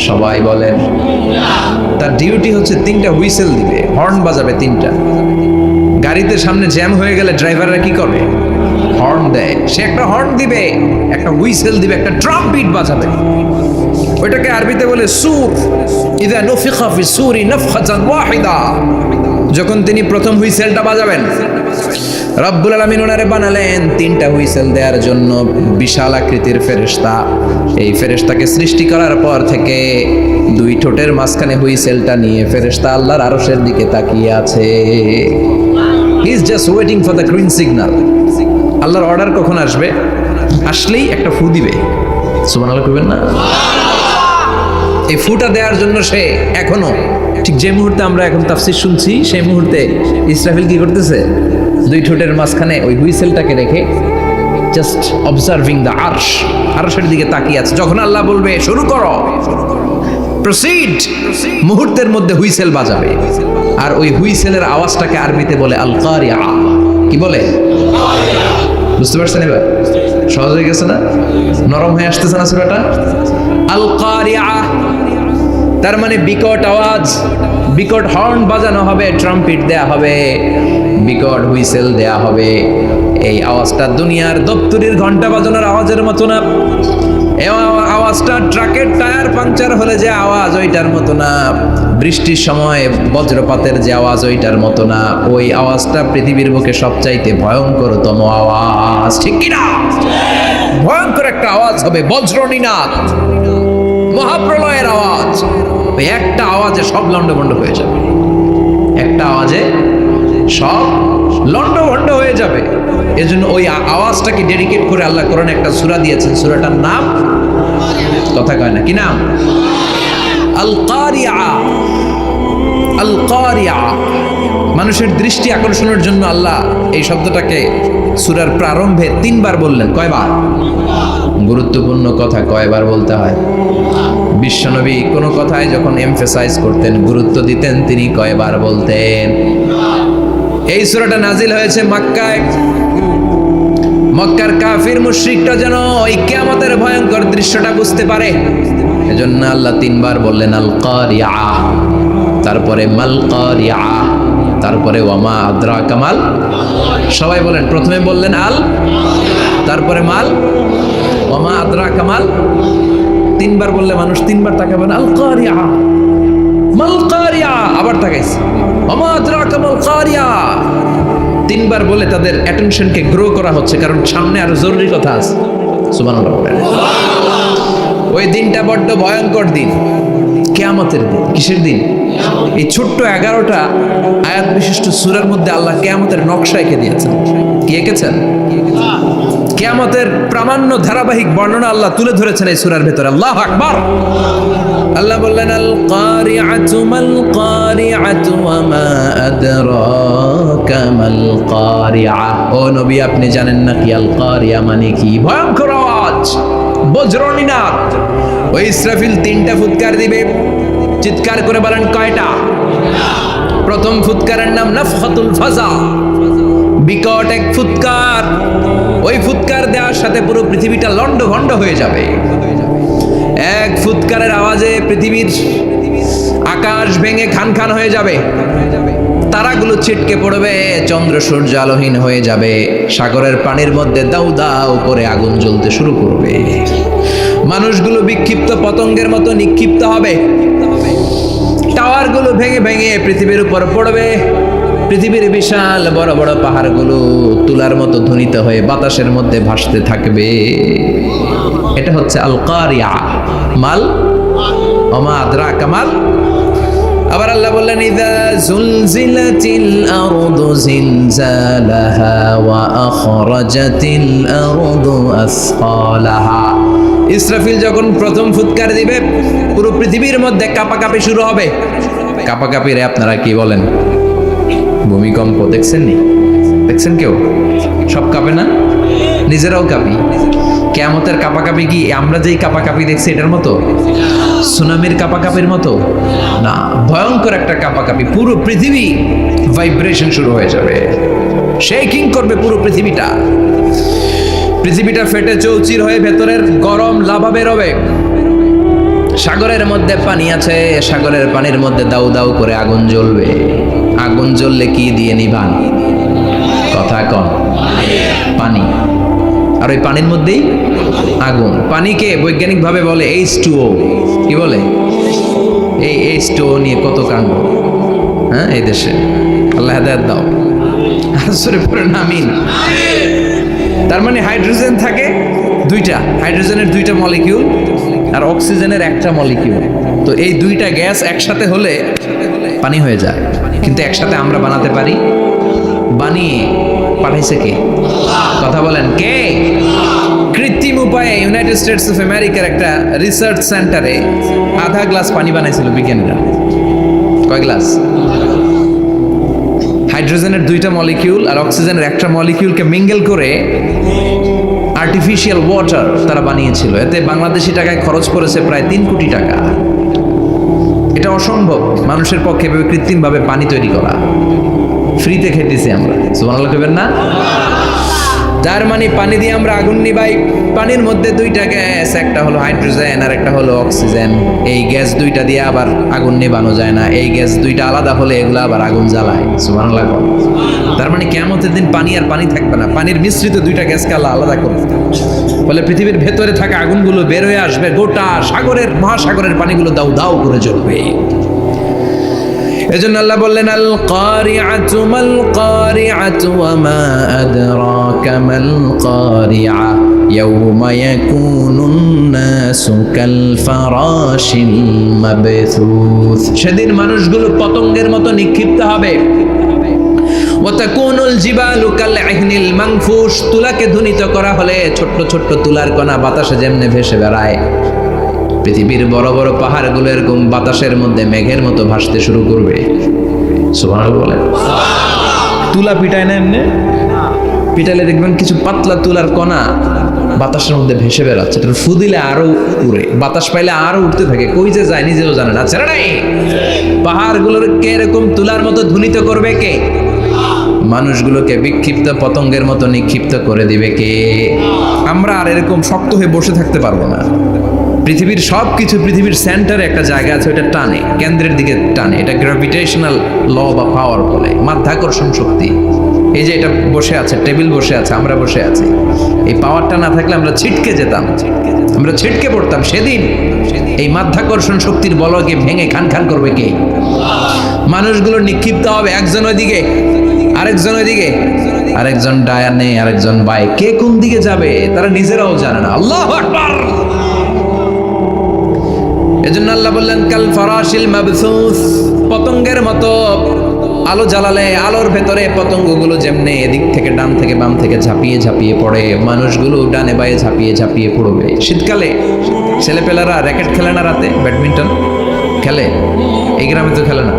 সবাই বলেন। তার ডিউটি হচ্ছে তিনটা হুইসেল দিবে, হর্ন বাজাবে তিনটা। গাড়িতে সামনে জ্যাম হয়ে গেলে ড্রাইভাররা কি করে? হর্ন দেয়। সে একটা হর্ন দিবে, একটা হুইসেল দিবে, একটা ট্রাম্পিট বাজাবে। ওইটাকে আরবিতে বলে সুর। ইদা নুফিখা ফিস সূরি নাফখাতান ওয়াহিদা, যখন তিনি প্রথম হুইসেলটা বাজাবেন, রব্বুল আলামিন ওনারে বানালেন তিনটা হুইসেল দেওয়ার জন্য। বিশাল আকৃতির ফেরেশতা। এই ফেরেশতাকে সৃষ্টি করার পর থেকে দুই ঠোঁটের মাঝখানে হুইসেলটা নিয়ে ফেরেশতা আল্লাহর আরশের দিকে তাকিয়ে আছে। He is just waiting for the green signal. আল্লাহর অর্ডার কখন আসবে, আসলেই একটা ফু দিবে। সুবহানাল্লাহ কইবেন না? এই ফুটা দেওয়ার জন্য সে এখনো, ঠিক যে মুহূর্তে আমরা এখন তাফসীর শুনছি সেই মুহূর্তে ইসরাফিল কি করতেছে? দুই ঠোঁটের মাঝখানে ওই হুইসেলটাকে রেখে জাস্ট অবজার্ভিং দ্য আরশ, আরশের দিকে তাকিয়ে আছে। যখন আল্লাহ বলবে শুরু করো, প্রসিড, মুহূর্তের মধ্যে হুইসেল বাজাবে। আর ওই হুইসেলের আওয়াজটাকে আরবিতে বলে আল কারিয়া। কি বলে? বুঝতে পারছেন এবার? সহজ হয়ে গেছে না? নরম হয়ে আসতেছে না সূরাটা? আল কারিয়া তার মানে বিকট আওয়াজ, বিকট হর্ন বাজানো হবে, ট্রাম্পিট দেয়া হবে, বিকট হুইসেল দেয়া হবে। এই আওয়াজটা দুনিয়ার দপ্তরির ঘন্টা বাজানোর আওয়াজের মতো না। এই আওয়াজটা ট্রাকের টায়ার পাংচার হলে যে আওয়াজ ওইটার মতো না। বৃষ্টির সময় বজ্রপাতের যে আওয়াজ ওইটার মতো না। ওই আওয়াজটা পৃথিবীর বুকে সবচাইতে ভয়ঙ্করতম আওয়াজ। ঠিক কিনা? ভয়ঙ্কর একটা আওয়াজ হবে, বজ্রনিনাদ, মহাপ্রলয়ের আওয়াজ। ওই একটা আওয়াজে সব লন্ডভন্ড হয়ে যাবে। একটা আওয়াজে সব লন্ডভন্ড হয়ে যাবে। এজন্য ওই আওয়াজটাকে ডেডিকেট করে আল্লাহ কোরআনে একটা সূরা দিয়েছেন। সূরাটার নাম, কথা কয় না, কি নাম? আল কারিয়া। আল কারিয়া। মানুষের দৃষ্টি আকর্ষণের জন্য আল্লাহ এই শব্দটাকে সূরার প্রারম্ভে 3 বার বললেন। কয়বার? গুরুত্বপূর্ণ কথা কয়বার বলতে হয়? বিশ্বনবী কোনো কথায় যখন এমফেসাইজ করতেন, গুরুত্ব দিতেন, তিনি কয়বার বলতেন? এই সূরাটা নাজিল হয়েছে মক্কায়। মক্কার কাফির মুশরিকরা যেন ওই কিয়ামতের ভয়ঙ্কর দৃশ্যটা বুঝতে পারে, এজন্য আল্লাহ 3 বার বললেন আল কারিয়া, তারপরে মাল কারিয়া, তারপরে ওয়ামা আদরাকা মাল। সবাই বলেন, প্রথমে বললেন আল, তারপরে মাল, ওয়ামা আদরাকা মাল। 3 বার বললে মানুষ 3 বার তাকাবে না। আল কারিয়া, মাল কারিয়া, আবার তাকাইছে ওয়ামা আদরাকা মাল কারিয়া। তিনবার বলে তাদের অ্যাটেনশনকে গ্রো করা হচ্ছে, কারণ সামনে আরো জরুরি কথা আছে। সুবহানাল্লাহ বলেন। ওই দিনটা বড্ড ভয়ঙ্কর দিন, কিয়ামতের দিন। কিসের দিন? এই ছোট্ট 11টা আয়াত বিশিষ্ট সূরার মধ্যে আল্লাহ কিয়ামতের নকশা এঁকে দিয়েছেন। কি এঁকেছেন? কিয়ামতের প্রামাণ্য ধারাবাহিক বর্ণনা আল্লাহ তুলে ধরেছেন এই সূরার ভেতরে। আল্লাহু আকবার। আল্লাহ বললেন, আল কারিআতু মাল কারিআতু ওয়া মা আদরাকা মাল কারিআ। ও নবী, আপনি জানেন না কি আল কারিআ মানে কি? ভয়ঙ্কর আওয়াজ, বজ্রনিনাদ। ওই ইসরাফিল 3টা ফুৎকার দিবে। চিৎকার করে বলেন কয়টা? প্রথম ফুৎকারের নাম নাফখাতুল ফাজা, বিকট এক ফুৎকার। ওই ফুৎকার দেওয়ার সাথে পুরো পৃথিবীটা লন্ডভন্ড হয়ে যাবে। এক ফুৎকারের আওয়াজে পৃথিবীর আকাশ ভেঙে খান খান হয়ে যাবে, তারাগুলো ছিটকে পড়বে, চন্দ্র সূর্য আলোহীন হয়ে যাবে, সাগরের পানির মধ্যে দাউ দাউ করে আগুন জ্বলতে শুরু করবে, মানুষগুলো বিক্ষিপ্ত পতঙ্গের মতো নিক্ষিপ্ত হবে, টাওয়ারগুলো ভেঙে ভেঙে পৃথিবীর উপর পড়বে, পৃথিবীর বিশাল বড় বড় পাহাড়গুলো তুলার মতো ধ্বনিত হয়ে বাতাসের মধ্যে ভাসতে থাকবে। এটা হচ্ছে আল কারিআ। মাল ওমা আদরাকা মাল। আবার আল্লাহ বললেন, ইযা যুলজিলাতিল আরদু জিলজালাহা ওয়া আখরাজাতিল আরদু আসকালাহা। ইসরাফিল যখন প্রথম ফুৎকার দিবে, পুরো পৃথিবীর মধ্যে কাঁপাকাঁপি শুরু হবে। কাঁপাকাঁপি রে আপনারা কি বলেন? ভূমিকম্প দেখছেন নি? দেখছেন কেউ? সব কাঁপে না? নিজেরাও কাঁপি। কিয়ামতের কাঁপাকাঁপি কি আমরা যেই কাঁপাকাঁপি দেখছি এটার মতো? সুনামির কাঁপাকাঁপির মতো না, ভয়ঙ্কর একটা কাঁপাকাঁপি। পুরো পৃথিবী ভাইব্রেশন শুরু হয়ে যাবে, শেকিং করবে পুরো পৃথিবীটা। পৃথিবীটা ফেটে চৌচির হয়ে ভেতরের গরম লাভা বেরোবে। সাগরের মধ্যে পানি আছে, সাগরের পানির মধ্যে দাউ দাউ করে আগুন জ্বলবে। আগুন জ্বললে কি দিয়ে নিভান? কথা কম। পানি। আর ওই পানির মধ্যেই আগুন। পানিকে বৈজ্ঞানিকভাবে বলে H2O। কি বলে? এই H2O নিয়ে কত কাণ্ড, হ্যাঁ, এই দেশে। আল্লাহ হেদায়েত দাও। আসরে পড়ে আমিন। তার মানে হাইড্রোজেন থাকে 2টা, হাইড্রোজেনের 2টা মলিকিউল আর অক্সিজেনের 1টা মলিকিউল। তো এই 2টা গ্যাস একসাথে হলে পানি হয়ে যায়। কিন্তু একসাথে আমরা বানাতে পারি? বানিয়ে পাঠাইছে কে? কথা বলেন কে? কৃত্রিম উপায়ে ইউনাইটেড স্টেটস অফ আমেরিকার একটা রিসার্চ সেন্টারে আধা গ্লাস পানি বানাইছিল বিজ্ঞানীরা। কয় গ্লাস? হাইড্রোজেনের 2টা মলিকিউল আর অক্সিজেনের 1টা মলিকিউলকে মিঙ্গেল করে আর্টিফিশিয়াল ওয়াটার তারা বানিয়েছিল। এতে বাংলাদেশি টাকায় খরচ করেছে প্রায় 3 কোটি টাকা। এটা অসম্ভব মানুষের পক্ষে কৃত্রিমভাবে পানি তৈরি করা। ফ্রিতে খেতেছি আমরা, সুবহানাল্লাহ কইবেন না? তার মানে পানি দিয়ে আমরা আগুন নিভাই। পানির মধ্যে 2টা গ্যাস, একটা হলো হাইড্রোজেন আর একটা হলো অক্সিজেন। এই গ্যাস 2টা দিয়ে আবার আগুন নেভানো যায় না। এই গ্যাস 2টা আলাদা হলে এগুলো আবার আগুন জ্বালায়। সুবহানাল্লাহ। তার মানে কিয়ামতের দিন পানি আর পানি থাকবে না, পানির মিশ্রিত 2টা গ্যাসকে আল্লাহ আলাদা করবে। ফলে পৃথিবীর ভেতরে থাকা আগুনগুলো বের হয়ে আসবে, গোটা সাগরের মহাসাগরের পানিগুলো দাউ দাউ করে জ্বলবে। এজন্য আল্লাহ বললেন, আল কারিআতু মাল কারিআতু ওয়া মা আদরাকা মাল কারিআ ইয়াওমা ইয়াকুনুন নাসু কাল ফারাশিল মাবথুস। সেদিন মানুষগুলো পতঙ্গের মতো নিক্ষিপ্ত হবে। ওয়া তাকুনুল জিবালু কাল ইহনিল মানফুশ। তুলাকে ধ্বনিত করা হলে ছোট্ট ছোট্ট তুলার কণা বাতাসে যেমনে ভেসে বেড়ায়, পৃথিবীর বড় বড় পাহাড়গুলো এরকম বাতাসের মধ্যে মেঘের মতো ভাসতে শুরু করবে। সুবহানাল্লাহ বলেন। তুলা পিটায় না এমনি? পিটালে দেখবেন কিছু পাতলা তুলার কণা বাতাসের মধ্যে ভেসে বেড়াচ্ছে। এটা ফু দিলে আরো উড়ে, বাতাস পাইলে আরো উঠতে থাকে, কই যে যায় নিজেও জানে না। ছেড়ে নাই, পাহাড়গুলোকে এরকম তুলার মতো ধ্বনিত করবে কে? মানুষগুলোকে বিক্ষিপ্ত পতঙ্গের মতো নিক্ষিপ্ত করে দিবে কে? আমরা আর এরকম শক্ত হয়ে বসে থাকতে পারবো না। পৃথিবীর সব কিছু, পৃথিবীর সেন্টারে একটা জায়গা আছে, ওটা টানে, কেন্দ্রের দিকে টানে। এটা গ্র্যাভিটেশনাল ল বা পাওয়ার বলে, মাধ্যাকর্ষণ শক্তি। এই যে এটা বসে আছে, টেবিল বসে আছে, আমরা বসে আছি, এই পাওয়ারটা না থাকলে আমরা ছিটকে যেতাম, আমরা ছিটকে পড়তাম। সেদিন এই মাধ্যাকর্ষণ শক্তির বলকে ভেঙে খান খান করবে কে? মানুষগুলো নিক্ষিপ্ত হবে, একজন ওইদিকে আরেকজন ওইদিকে, আরেকজন ডায়ানে, আরেকজন বাই, কে কোন দিকে যাবে তারা নিজেরাও জানে না। আল্লাহু আকবার। এজন্য আল্লাহ বললেন কাল ফারাশিল মাবসুস, পতঙ্গের মতো। আলো জ্বালালে আলোর ভেতরে পতঙ্গগুলো যেমনে এদিক থেকে ডান থেকে বাম থেকে ঝাঁপিয়ে ঝাঁপিয়ে পড়ে, মানুষগুলো ডানে বায়ে ঝাঁপিয়ে ঝাঁপিয়ে পড়বে। শীতকালে ছেলেপেলারা র্যাকেট খেলে না, রাতে ব্যাডমিন্টন খেলে, এই গ্রামে তো খেলে না,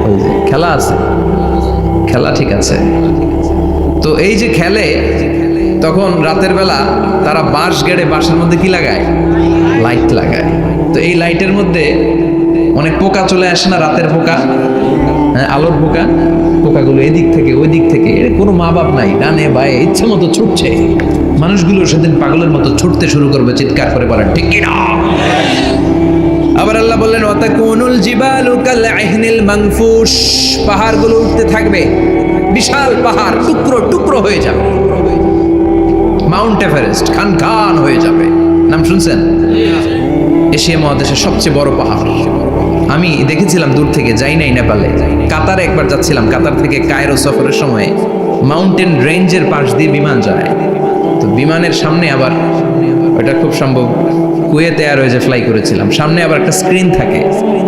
ওই যে খেলা আছে, খেলা ঠিক আছে। তো এই যে খেলে, তখন রাতের বেলা তারা বাঁশ গেড়ে, বাঁশের মধ্যে কি লাগায়? লাইট লাগায়। তো এই লাইটের মধ্যে অনেক পোকা চলে আসে না, রাতের পোকা, হ্যাঁ আলোর পোকা। পোকাগুলো এদিক থেকে ওই দিক থেকে, কোনো মা বাপ নাই, ডানে বায়ে ইচ্ছে মতো ছুটছে। মানুষগুলো সেদিন পাগলের মতো ছুটতে শুরু করবে, চিৎকার করে বলেন ঠিক কি না? আবার আল্লাহ বললেন ওয়াতাকুনুল জিবালু কাল ইহনিল মানফুশ, পাহাড়গুলো উঠতে থাকবে, বিশাল পাহাড় টুকরো টুকরো হয়ে যাবে। মাউন্ট এভারেস্ট খান খান হয়ে যাবে, নাম শুনছেন? এশিয়া মহাদেশের সবচেয়ে বড় পাহাড়। আমি দেখেছিলাম দূর থেকে, যাই নাই নেপালে, কাতারে একবার যাচ্ছিলাম। কাতার থেকে কায়রো সফরের সময় মাউন্টেন রেঞ্জের পাশ দিয়ে বিমান যায়। তো বিমানের সামনে আবার, ওটা খুব সম্ভব কুয়েতে এয়ারওয়েজে ফ্লাই করেছিলাম, সামনে আবার একটা স্ক্রিন থাকে,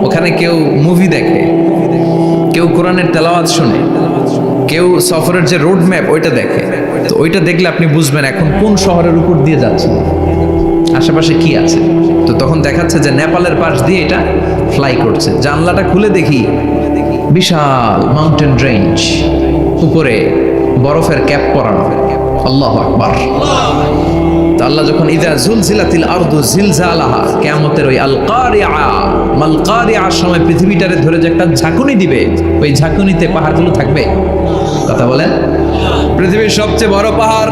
ওখানে কেউ মুভি দেখে, কেউ কোরআনের তেলাওয়াত শুনে, কেউ সফরের যে রোড ম্যাপ ওইটা দেখে। তো ওইটা দেখলে আপনি বুঝবেন এখন কোন শহরের উপর দিয়ে যাচ্ছে, আশেপাশে কি আছে। তো তখন দেখাচ্ছে যে নেপালের পাশ দিয়ে এটা ফ্লাই করছে। জানলাটা খুলে দেখি বিশাল মাউন্টেন রেঞ্জ, উপরে বরফের ক্যাপ পরানো। আল্লাহু আকবার। তো আল্লাহ যখন ইযা জুলজিলাতিল আরদু জিলজালাহা, কিয়ামতের ওই আল কারিআ মাল কারিআর সময় পৃথিবীটারে ধরে যে একটা ঝাঁকুনি দিবে, ওই ঝাঁকুনিতে পাহাড়গুলো থাকবে। কথা বলেন? পৃথিবীর সবচেয়ে বড় পাহাড়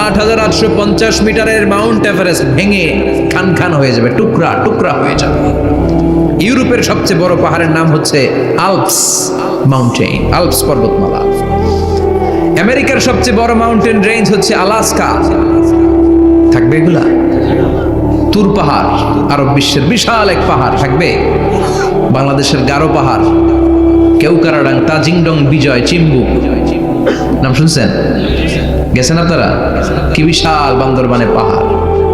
৮৮৫০ মিটারের মাউন্ট এভারেস্ট ভেঙে খান খান হয়ে যাবে, টুকরা টুকরা হয়ে যাবে। ইউরোপের সবচেয়ে বড় পাহাড়ের নাম হচ্ছে আল্পস মাউন্টেন, আল্পস পর্বতমালা। আমেরিকার সবচেয়ে বড় মাউন্টেন রেঞ্জ হচ্ছে আলাস্কা, থাকবে এগুলা? তুর পাহাড় আরব বিশ্বের বিশাল এক পাহাড় থাকবে। বাংলাদেশের গারো পাহাড়, কেউকারাডাং, তাজিংডং, বিজয়, চিম্বুক, নাম শুনছেন? গেছেন আপনারা? কি বিশাল বান্দরবানে পাহাড়।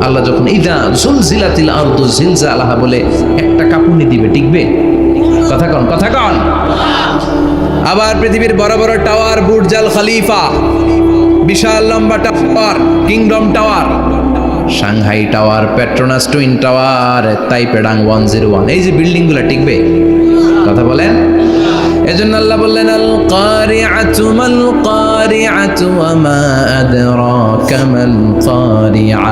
আল্লাহ যখন ইদা জুলজিলাতিল আরদু জিলজালাহা বলে একটা কাঁপুনি দিবে, টিকবে? কথা কন, কথা কন। আবার পৃথিবীর বড় বড় টাওয়ার, বুর্জ আল খলিফা, বিশাল লম্বা tower, Kingdom tower, Shanghai tower, Petronas twin tower, তাইপেডাং 101, এই যে বিল্ডিংগুলো টিকবে? কথা বলেন। এজন্য আল্লাহ বললেন আল কারিআতু মাল কারিআতু ওয়া মা আদরাকা মাল কারিআ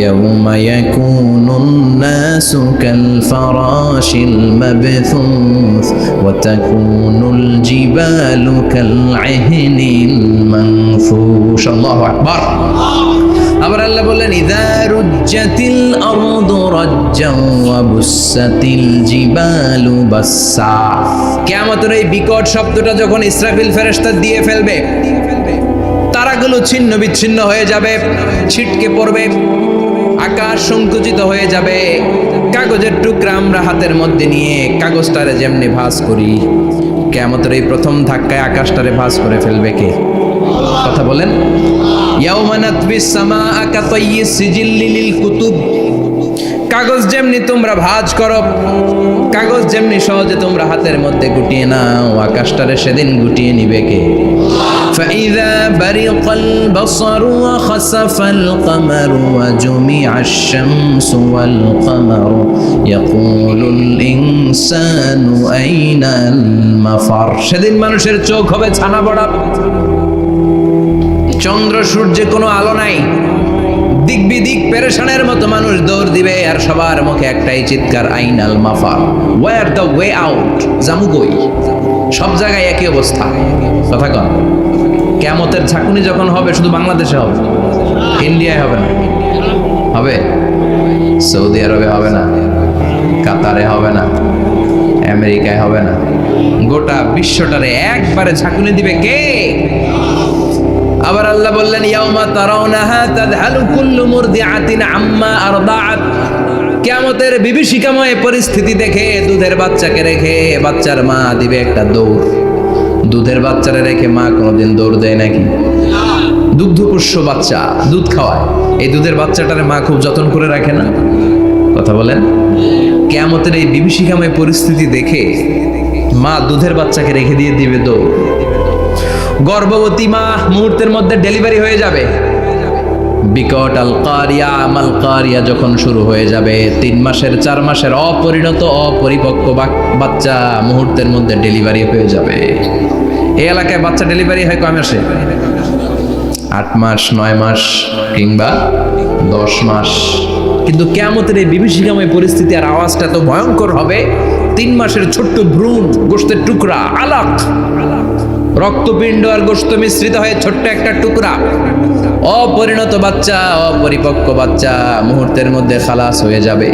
ইয়াউমা ইয়াকুনুন নাসু কাল ফারাশিল মাবথুস ওয়া তাকুনুল জিবালু কাল ইহনিল মানফুশ। আল্লাহু আকবার। আবার আল্লাহ বললেন ইযা রুজ্জাতিল আরদু রাজ্জান ওয়া বুসাতিল জিবালু বাসসা। কিয়ামতের এই বিকট শব্দটা যখন ইসরাফিল ফেরেশতা দিয়ে ফেলবে, তারাগুলো ছিন্ন বিচ্ছিন্ন হয়ে যাবে, ছিটকে পড়বে, আকাশ সংকুচিত হয়ে যাবে। কাগজের টুকরা আমরা হাতের মধ্যে নিয়ে কাগজটারে যেমনি ভাঁজ করি, কিয়ামতের এই প্রথম ধাক্কায় আকাশটারে ভাঁজ করে ফেলবে কে? কথা বলেন। ইয়াউমা নাতবিস সামাআ কাতাইয়িস সিজিল্লি লিল কুতুব। কাগজ যেমনি তোমরা ভাঁজ করো, কাগজ যেমনি সহজে তোমরা হাতের মধ্যে গুটিয়ে নাও, আকাশটারে সেদিন গুটিয়ে নিবে কে? ফাইযা বারিকাল বাসারু ওয়া খাসাফাল কামারু ওয়া জুমিআশ শামসু ওয়াল কামারু ইয়াকুলুল ইনসানু আইনাল মাফার। সেদিন মানুষের চোখ হবে ছানা বড়া, চন্দ্র সূর্যে কোনো আলো নাই, দিক বিদিক পেরেশানের মতো মানুষ দৌড় দিবে, আর সবার মুখে একটাই চিৎকার, আইনাল মাফার, ওয়্যার দ্য ওয়ে আউট, জামুগই। সব জায়গায় একই অবস্থা। কথা কন। কিয়ামতের ঝাঁকুনি যখন হবে শুধু বাংলাদেশে হবে, ইন্ডিয়ায় হবে না, হবে সৌদি আরবে হবে না, কাতারে হবে না, আমেরিকায় হবে না, গোটা বিশ্বটারে একবারে ঝাঁকুনি দিবে কে? আবার আল্লাহ বললেন ইয়াউমা তারাউনাহা তাযহালু কুল্লু মুরদিআতিন আম্মা আরদাআত। কিয়ামতের বিভীষিকাময় পরিস্থিতি দেখে দুধের বাচ্চাকে রেখে বাচ্চার মা দিবে একটা দৌড়। দুধের বাচ্চারা রেখে মা কোনোদিন দৌড় দেয় নাকি? দুগ্ধপোষ্য বাচ্চা, দুধ খাওয়ায়, এই দুধের বাচ্চাটারে মা খুব যত্ন করে রাখে না? কথা বলেন। কিয়ামতের এই বিভীষিকাময় পরিস্থিতি দেখে মা দুধের বাচ্চাকে রেখে দিয়ে দিবে দৌড়। গর্ভবতী মা মুহূর্তের মধ্যে ডেলিভারি হয়ে যাবে। বিকট আল কারিয়া আমাল কারিয়া যখন শুরু হয়ে যাবে, 3 মাসের 4 মাসের অপরিণত অপরিপক্ক বাচ্চা মুহূর্তের মধ্যে ডেলিভারি হয়ে যাবে। এই এলাকায় বাচ্চা ডেলিভারি হয় কয় মাসে? 8 মাস, 9 মাস কিংবা 10 মাস। কিন্তু কিয়ামতের এই বিভীষিকাময় পরিস্থিতি আর আওয়াজটা তো ভয়ঙ্কর হবে। 3 মাসের ছোট্ট ভ্রূণ, গোশতের টুকরা, আলাক, রক্তপিণ্ড আর গোশত মিশ্রিত হয়ে ছোট্ট একটা টুকরা, অপরিণত বাচ্চা, অপরিপক্ক বাচ্চা মুহূর্তের মধ্যে খালাস হয়ে যাবে।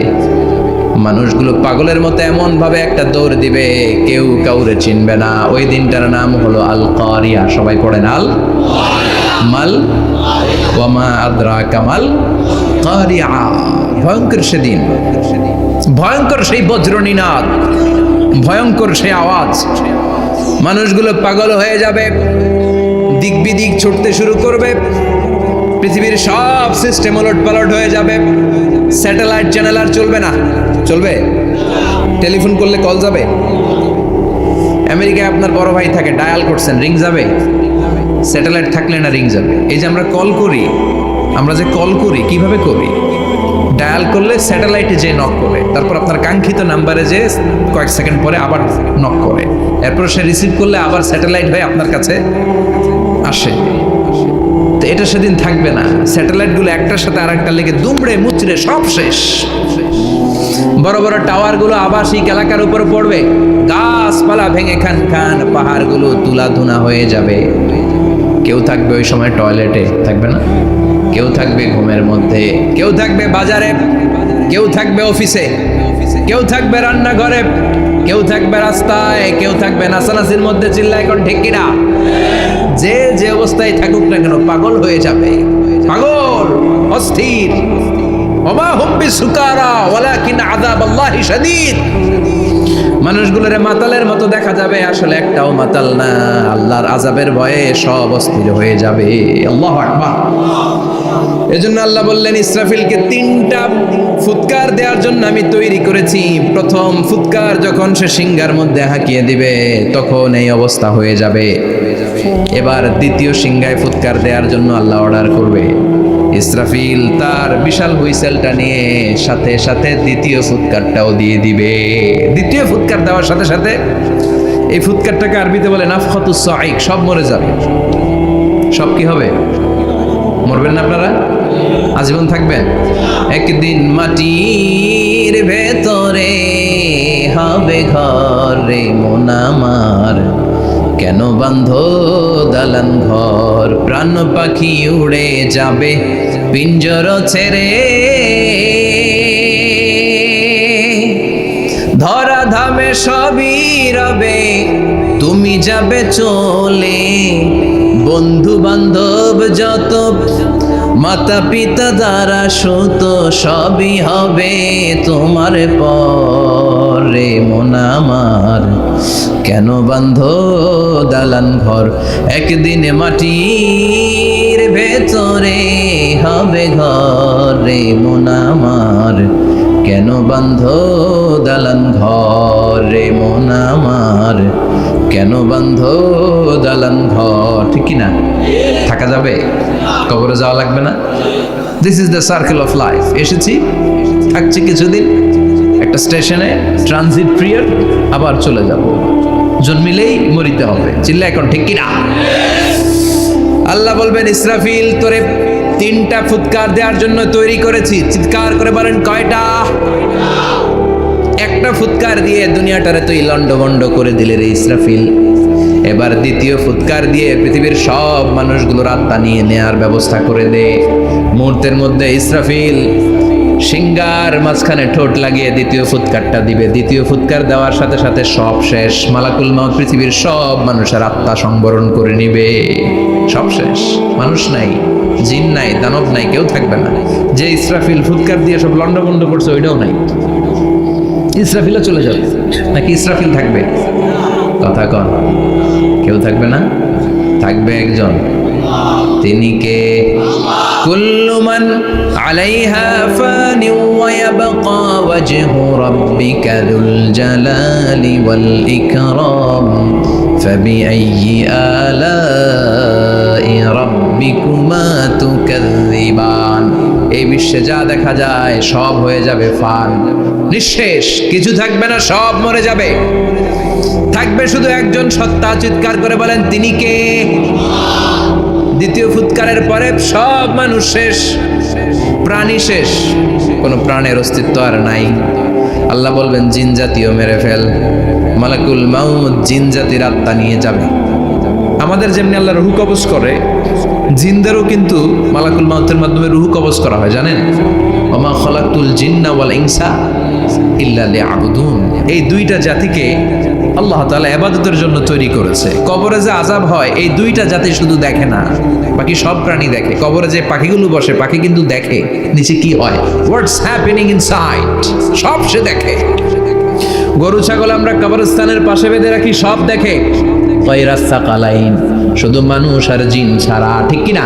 মানুষগুলো পাগলের মতো এমন ভাবে একটা দৌড় দিবে, কেউ কাউরে চিনবে না। ওই দিনটার নাম হলো আল কারিয়া। সবাই পড়েন আল মাল ওয়ামা আদরাকা মাল কারিয়া। ভয়ঙ্কর সেদিন, ভয়ঙ্কর সেই বজ্রনিনাদ, ভয়ঙ্কর সেই আওয়াজ। মানুষগুলো পাগল হয়ে যাবে, দিক বিদিক ছুটতে শুরু করবে, পৃথিবীর সব সিস্টেম ওলটপালট হয়ে যাবে। স্যাটেলাইট চ্যানেল আর চলবে না। চলবে? টেলিফোন করলে কল যাবে? আমেরিকায় আপনার বড় ভাই থাকে, ডায়াল করছেন, রিং যাবে? স্যাটেলাইট থাকলে না রিং যাবে? এই যে আমরা কল করি, আমরা যে কল করি কিভাবে করি? ডায়াল করলে স্যাটেলাইটে যে নক করে, তারপর আপনার কাঙ্ক্ষিত নাম্বারে যে কয়েক সেকেন্ড পরে আবার নক করে, এরপর সে রিসিভ করলে আবার স্যাটেলাইট হয়ে আপনার কাছে আসে। তো এটা সেদিন থাকবে না। স্যাটেলাইটগুলো একটার সাথে আরেকটা লেগে দুমড়ে মুচড়ে সব শেষ। বড় বড় টাওয়ারগুলো আবাসিক এলাকার উপর পড়বে, গাছপালা ভেঙে খান খান, পাহাড়গুলো তুলাধুনা হয়ে যাবে। কেউ থাকবে ওই সময় টয়লেটে, থাকবে না? কেউ থাকবে ঘুমের মধ্যে, কেউ থাকবে বাজারে, কেউ থাকবে অফিসে, কেউ থাকবে রান্নাঘরে, কেউ থাকবে রাস্তায়, কেউ থাকবে নাচানাচির মধ্যে। চিল্লা এখন ঠিক কিনা? যে যে অবস্থায় থাকুক না কেন পাগল হয়ে যাবে, পাগল, অস্থির। ওমা হুম বিসুকারা ওয়ালাকিন আযাবাল্লাহি শাদীদ। মানুষগুলোরে মাতালের মতো দেখা যাবে, আসলে একটাও মাতাল না। আল্লাহর আযাবের ভয়ে সব অস্থির হয়ে যাবে। আল্লাহু আকবার। এজন্য আল্লাহ বললেন, ইসরাফিলকে 3টা ফুৎকার দেওয়ার জন্য আমি তৈরি করেছি। প্রথম ফুৎকার যখন সে সিংহার মধ্যে হাঁকিয়ে দিবে, তখন এই অবস্থা হয়ে যাবে। এবার দ্বিতীয় সিংহায় ফুৎকার দেওয়ার জন্য আল্লাহ অর্ডার করবে। ইসরাফিল তার বিশাল হুইসেলটা নিয়ে সাথে সাথে দ্বিতীয় ফুৎকারটাও দিয়ে দিবে। দ্বিতীয় ফুৎকার দেওয়ার সাথে সাথে এই ফুৎকারটাকে আরবিতে বলে নাফখাতুস সাঈক। সব মরে যাবে। সব কি হবে? মরবেন না আপনারা? আজীবন থাকবেন? একদিন মাটির ভেতরে হবে ঘর রে মন আমার, কেন বাঁধো দালান ঘর, প্রাণ পাখি উড়ে যাবে পিঞ্জর ছেড়ে, ধরা ধামে সবই রবে তুমি যাবে চলে, বন্ধু বান্ধব যত মাতা পিতা দ্বারা সুত সবই হবে তোমার পরে মন আমার, কেন বাঁধো দালান ঘর, একদিন মাটির ভেতরে হবে ঘর রে মন আমার, কেন বাঁধো দালান ঘর রে মন আমার, কেন বাঁধো দালান ঘর। ঠিক কিনা? থাকা যাবে? কবরে যাওয়া লাগবে না? This is the circle of life. এসেছি, থাকছি কিছুদিন, একটা স্টেশনে ট্রানজিট পিরিয়ড, আবার চলে যাব। জন্মিলেই মরিতে হবে। চিল্লা এখন ঠিক কিনা? আল্লাহ বলবেন, ইসরাফিল তোরে 3টা ফুৎকার দেওয়ার জন্য তৈরি করেছি। চিৎকার করে বলেন, কয়টা? একটা ফুৎকার দিয়ে দুনিয়াটারে তুই লন্ডভন্ড করে দিলে রে ইসরাফিল। এবার দ্বিতীয় ফুৎকার দিয়ে পৃথিবীর সব মানুষগুলোর আত্মা নিয়ে নেয়ার ব্যবস্থা করে দে। মুহূর্তের মধ্যে ইসরাফিল সিংহার মাঝখানে ঠোঁট লাগিয়ে দ্বিতীয় ফুৎকারটা দিবে। দ্বিতীয় ফুৎকার দেওয়ার সাথে সাথে সব শেষ। মালাকুল মউত পৃথিবীর সব মানুষের আত্মা সংবরণ করে নিবে। সব শেষ। মানুষ নাই, জিন নাই, দানব নাই, কেউ থাকবে না। যে ইসরাফিল ফুৎকার দিয়ে সব লন্ডভন্ড করছে ওইটাও নাই। ইসরাফিলও চলে যাবে নাকি ইসরাফিল থাকবে? কথা কন, কেউ থাকবে না? থাকবে একজন, তিনি কে? কুল্লু মান আলাইহা ফানি ওয়া ইয়াবকা ওয়াজহু রাব্বিকা যুল জালালি ওয়াল ইকরাম ফাবিআইয়ি আলাই রাব্বিকুমা তুকাযযিবান। এই বিশ্বে যা দেখা যায় সব হয়ে যাবে ফান, নিঃশেষ, কিছু থাকবে না, সব মরে যাবে। থাকবে শুধু একজন সত্তা। চিৎকার করে বলেন, তিনি কে? দ্বিতীয় ফুৎকারের পরে সব মানুষ শেষ, প্রাণী শেষ, কোনো প্রাণের অস্তিত্ব আর নাই। আল্লাহ বলবেন, জিন জাতিও মেরে ফেল। মালাকুল মাউত জিন জাতির আত্মা নিয়ে যাবে। আমাদের যেমনি আল্লাহ রুহু কবজ করে, জিনদেরও কিন্তু মালাকুল মাউতের মাধ্যমে রুহু কবজ করা হয়, জানেন? ওমা খালাকতুল জিন্না ওয়াল ইনসা ইল্লা লিয়াবুদুন। এই দুইটা জাতিকে আল্লাহ তাআলা ইবাদতের জন্য তৈরি করেছে। কবরে যে আযাব হয় এই দুইটা জাতি শুধু দেখে না, বাকি সব প্রাণী দেখে। কবরে যে পাখিগুলো বসে, পাখি কিন্তু দেখে নিচে কি হয়, হোয়াটস হ্যাপেনিং ইনসাইড, সব সে দেখে। গরু ছাগল আমরা কবরস্থানের পাশে বেঁধে রাখি, সব দেখে। গায়রাস সাকালাইন, শুধু মানুষ আর জিন ছাড়া, ঠিক কি না?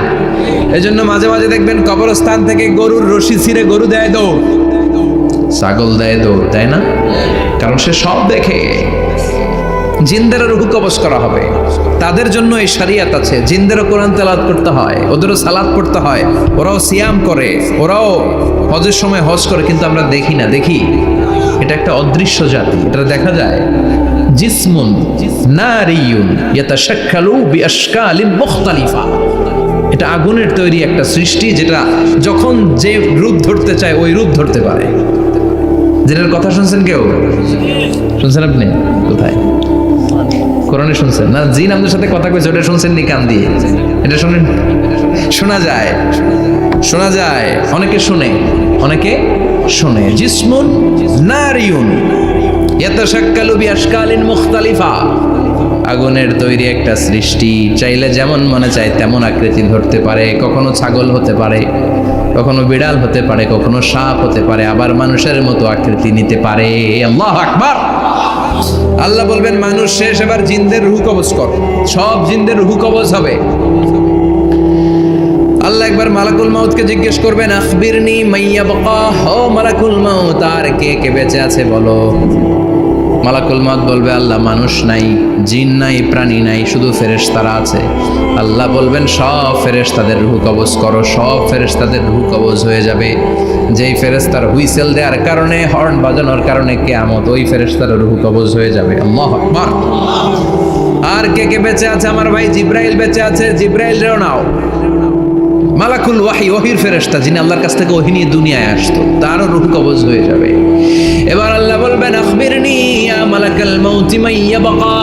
এজন্য মাঝে মাঝে দেখবেন কবরস্থান থেকে গরুর রশি ছিঁড়ে গরু দেয় দৌড়, ছাগল দেয় দৌড়, তাই না? কারণ সে সব দেখে। জিনদের রুহু কবজ করা হবে, তাদের জন্য এই শরিয়ত আছে। জিনদেরও কোরআন তেলাওয়াত করতে হয়, ওদেরও সালাত পড়তে হয়, ওরাও সিয়াম করে, ওরাও হজের সময় হজ করে, কিন্তু আমরা দেখি না। দেখি, এটা একটা অদৃশ্য জাতি, এটা দেখা যায়। জিসমুন নারিয়ুন ইয়াতাশাক্কালু বিআশকালিন মুখতালিফা, এটা আগুনের তৈরি একটা সৃষ্টি, যেটা যখন যে রূপ ধরতে চায় ওই রূপ ধরতে পারে। জিনের কথা শুনছেন কেউ? শুনছেন আপনি? কোথায়? কোরআনে শুনছেন না? জিন আমাদের সাথে কথা কইছে, ওটা শুনছেন নি কান দিয়ে? এটা শুনেন, শোনা যায়, শোনা যায়। অনেকে শুনে, অনেকে শুনে। জিসমুন নারিয়ুন ইয়াতাশাক্কালু বিআশকালিন মুখতালিফা, আগুনের তৈরি একটা সৃষ্টি, চাইলে যেমন মনে চায় তেমন আকৃতি ধরতে পারে। কখনো ছাগল হতে পারে, কখনো বিড়াল হতে পারে, কখনো সাপ হতে পারে, আবার মানুষের মতো আকৃতি নিতে পারে। আল্লাহু আকবার। আল্লাহ বলবেন, মানুষ শেষ, এবার জিনদের রুহু কবজ কর। সব জিনদের রুহু কবজ হবে। আল্লাহ একবার মালাকুল মাউতকে জিজ্ঞেস করবেন, আখবিরনি মাইয়াবকা, ও মালাকুল মাউত, আর কে কে বেঁচে আছে বলো। মালাকুল মাউত বলবে, আল্লাহ মানুষ নাই, জিন নাই, প্রাণী নাই, শুধু ফেরেশতারা আছে। আল্লাহ বলবেন, সব ফেরেশতাদের রুহু কবজ করো। সব ফেরেশতাদের রুহু কবজ হয়ে যাবে। যেই ফেরেশতার হুইসেল দেওয়ার কারণে, হর্ন বাজানোর কারণে কিয়ামত, ওই ফেরেশতার রুহু কবজ হয়ে যাবে। আল্লাহু আকবার। আর কে কে বেঁচে আছে? আমার ভাই জিব্রাইল বেঁচে আছে, জিব্রাইল রেও নাও। মালাকুল ওয়াহি, ওহির ফেরেশতা, যিনি আল্লাহর কাছ থেকে ওহী নিয়ে দুনিয়ায় আসতো, তারও রূহ কবজ হয়ে যাবে। এবার আল্লাহ বলবেন, আখবিরনি ইয়া মালাকাল মাউত মাইয়াবকা,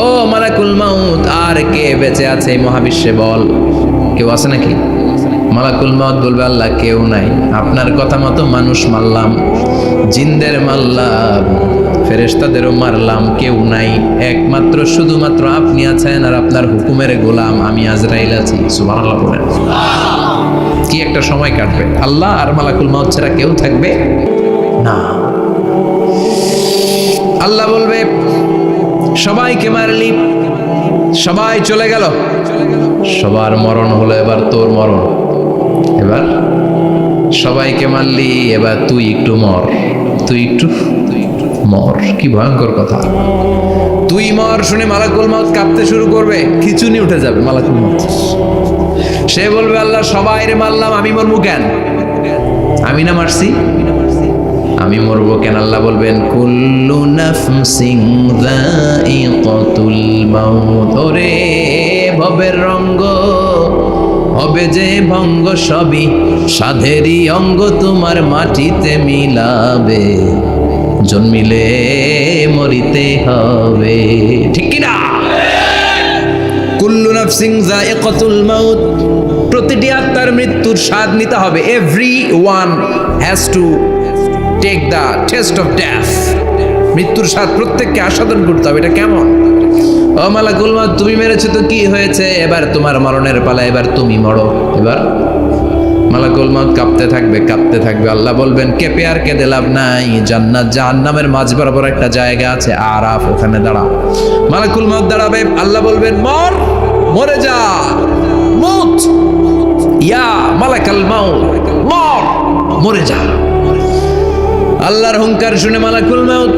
ও মালাকুল মাউত, আর কে বেঁচে আছে এই মহাবিশ্বে বল। কেউ আছে নাকি? মালাকুল মাউত বলবে, আল্লাহ কেউ নাই। আপনার কথা মতো মানুষ মারলাম, জিনদের মারলাম, ফেরেশতাদেরও মারলাম, কেউ নাই। একমাত্র শুধুমাত্র আপনি আছেন, আর আপনার হুকুমের গোলাম আমি আজরাইল আছি। সুবহানাল্লাহ বলেন। কি একটা সময় কাটবে! আল্লাহ আর মালাকুল মাউত ছাড়া কেউ থাকবে না। আল্লাহ বলবে, সবাইকে মারলি, সবাই চলে গেল, সবার মরণ হলো, এবার তোর মরণ। এবার সবাইকে মারলি, এবার তুই একটু মর, তুই একটু মর। কি ভয়ঙ্কর কথা! তুই মর শুনে মালাকুল মাউত কাঁপতে শুরু করবে, খিচুনি উঠে যাবে মালাকুল মাউত। সে বলবে, আল্লাহ সবাই রে মারলাম, আমি মরবো কেন? আমি না মারছি, আমি মরবো কেন? আল্লাহ বলবেন, কুল্লু নাফসিন যায়িকাতুল মাউত, ওরে ভবের রঙ্গ, হবে যে ভঙ্গ, সবই সাধেরই অঙ্গ, তোমার মাটিতে মিলাবে, জন্মিলে মরিতে হবে। ঠিক কি না? কুল্লু নাফসিন যায়িকাতুল মাউত, প্রতিটি আত্মার মৃত্যুর স্বাদ নিতে হবে। Everyone has to take the taste of death. মৃত্যুর স্বাদ প্রত্যেককে আস্বাদন করতে হবে। এটা কেমন? ও মালাকুল মাউত, তুমি মেরেছো তো কি হয়েছে, এবার তোমার মরণের পালা, এবার তুমি মরো। এবার মালাকুল মউত কাঁপতে থাকবে। আল্লাহ বলবেন কেঁপে আর কেঁদে লাভ নাই, জান্নাত জাহান্নামের মাঝ বরাবর একটা জায়গা আছে আরাফ, ওখানে দাঁড়া। মালাকুল মউত দাঁড়াবে, আল্লাহ বলবেন মরে যা, মুত ইয়া মালাকাল মউত, মরে যা। আল্লাহর হুঙ্কার শুনে মালাকুল মউত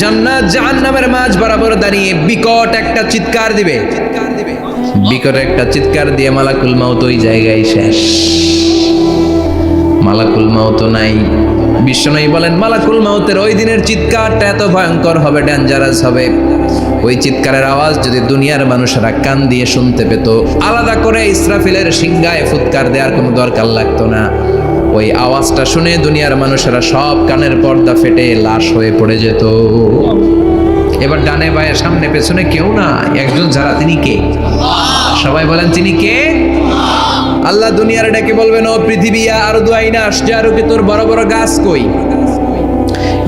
জান্নাত জাহান্নামের মাঝ বরাবর দাঁড়িয়ে বিকট একটা চিৎকার দিবে। বিকট একটা চিৎকার দিয়ে মালাকুল মউত ওই জায়গায় শেষ। মালাকুল মউত নাই। বিশ্বনবী বলেন মালাকুল মউতের ওই দিনের চিৎকারটা এত ভয়ঙ্কর হবে, ডেঞ্জারাস হবে। ওই চিৎকারের আওয়াজ যদি দুনিয়ার মানুষেরা কান দিয়ে শুনতে পেত, আলাদা করে ইসরাফিলের সিংহায় ফুৎকার দেওয়ার কোনো দরকার লাগতো না। ওই আওয়াজটা শুনে দুনিয়ার মানুষেরা সব কানের পর্দা ফেটে লাশ হয়ে পড়ে যেত। এবার ডানে বায়ে সামনে পেছনে কেউ না, একজন যারা, তিনি কে? সবাই বলেন তিনি কে? আল্লাহ দুনিয়ার ডেকে বলবেন ও পৃথিবী, ইয়া আরদু আইনা আশজারুকে, তোর বড় বড় গাছ কই?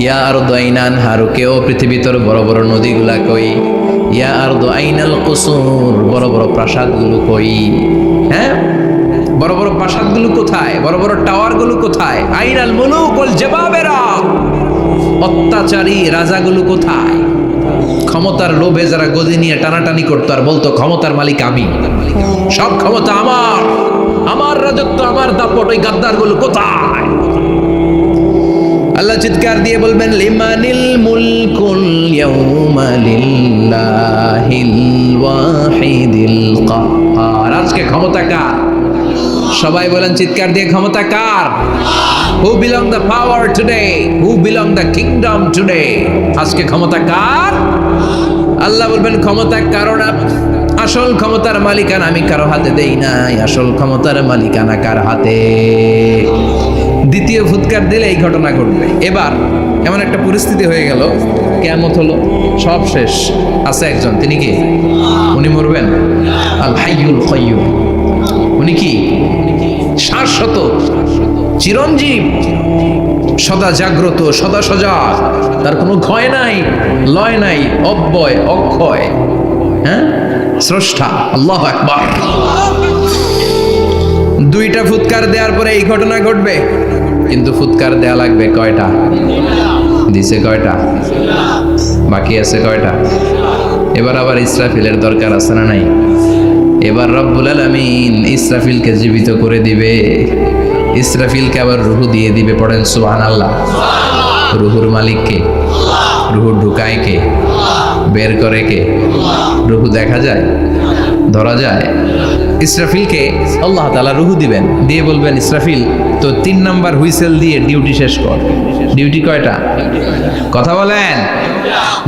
ইয়া আরদু আইনা আনহারুকে, ও পৃথিবী তোর বড় বড় নদীগুলা কই? ইয়া আরদু আইনাল কুসুর, বড় বড় প্রাসাদগুলো কই? হ্যাঁ, বড় বড় প্রাসাদগুলো কোথায়? বড় বড় টাওয়ারগুলো কোথায়? আইনাল মুলুক ওয়াল জাবাবেরা, অত্যাচারী রাজাগুলো কোথায়? ক্ষমতার লোভে যারা গদি নিয়ে টানাটানি করতো আর বলতো ক্ষমতার মালিক আমি, সব ক্ষমতা আমার, আমার রাজত্ব, আমার দাপট, ওই গাদ্দারগুলো কোথায়? আল্লাহ চিৎকার দিয়ে বলবেন লিমানিল মুলকুল ইয়াউমা লিল্লাহিল ওয়াহিদিল কাহ্হার, আজকে ক্ষমতা কার? সবাই বলেন চিৎকার দিয়ে, ক্ষমতা কার? Who belong the power today? Who belong the kingdom today? আজকে ক্ষমতা কার? আল্লাহ বলবেন ক্ষমতা কারো না, আসল ক্ষমতার মালিকানা আমি কারো হাতে দেই নাই, আসল ক্ষমতার মালিকানা কার হাতে? দ্বিতীয় ফুৎকার দিলে এই ঘটনা ঘটবে। এবার এমন একটা পরিস্থিতি হয়ে গেল, কিয়ামত হলো, সব শেষ। আছে একজন, তিনি কি? উনি মরবেন? আল হাইয়ুল কাইয়্যুম। উনি কি? শাশ্বত, চিরঞ্জীব, সদা জাগ্রত, সদা সজাগ, তার কোনো ক্ষয় নাই, লয় নাই, অব্যয়, অক্ষয়, হ্যাঁ, স্রষ্টা। আল্লাহু আকবার। দুইটা ফুৎকার দেওয়ার পরে এই ঘটনা ঘটবে, কিন্তু ফুৎকার দেয়া লাগবে কয়টা? দিছে কয়টা? বাকি আছে কয়টা? এবার আবার ইসরাফিলের দরকার আছে না নাই? এবার রব্বুল আলামিন ইসরাফিলকে জীবিত করে দিবে, ইসরাফিলকে আবার রূহ দিয়ে দিবে। পড়েন সুবহানাল্লাহ। রূহুর মালিক কে? রূহ ঢুকায় কে? বের করে কে? রূহ দেখা যায়, ধরা যায়? ইসরাফিলকে আল্লাহ তাআলা রূহ দিবেন, দিয়ে বলবেন ইসরাফিল তো 3 নাম্বার হুইসেল দিয়ে ডিউটি শেষ কর। ডিউটি কয়টা? কথা বলেন।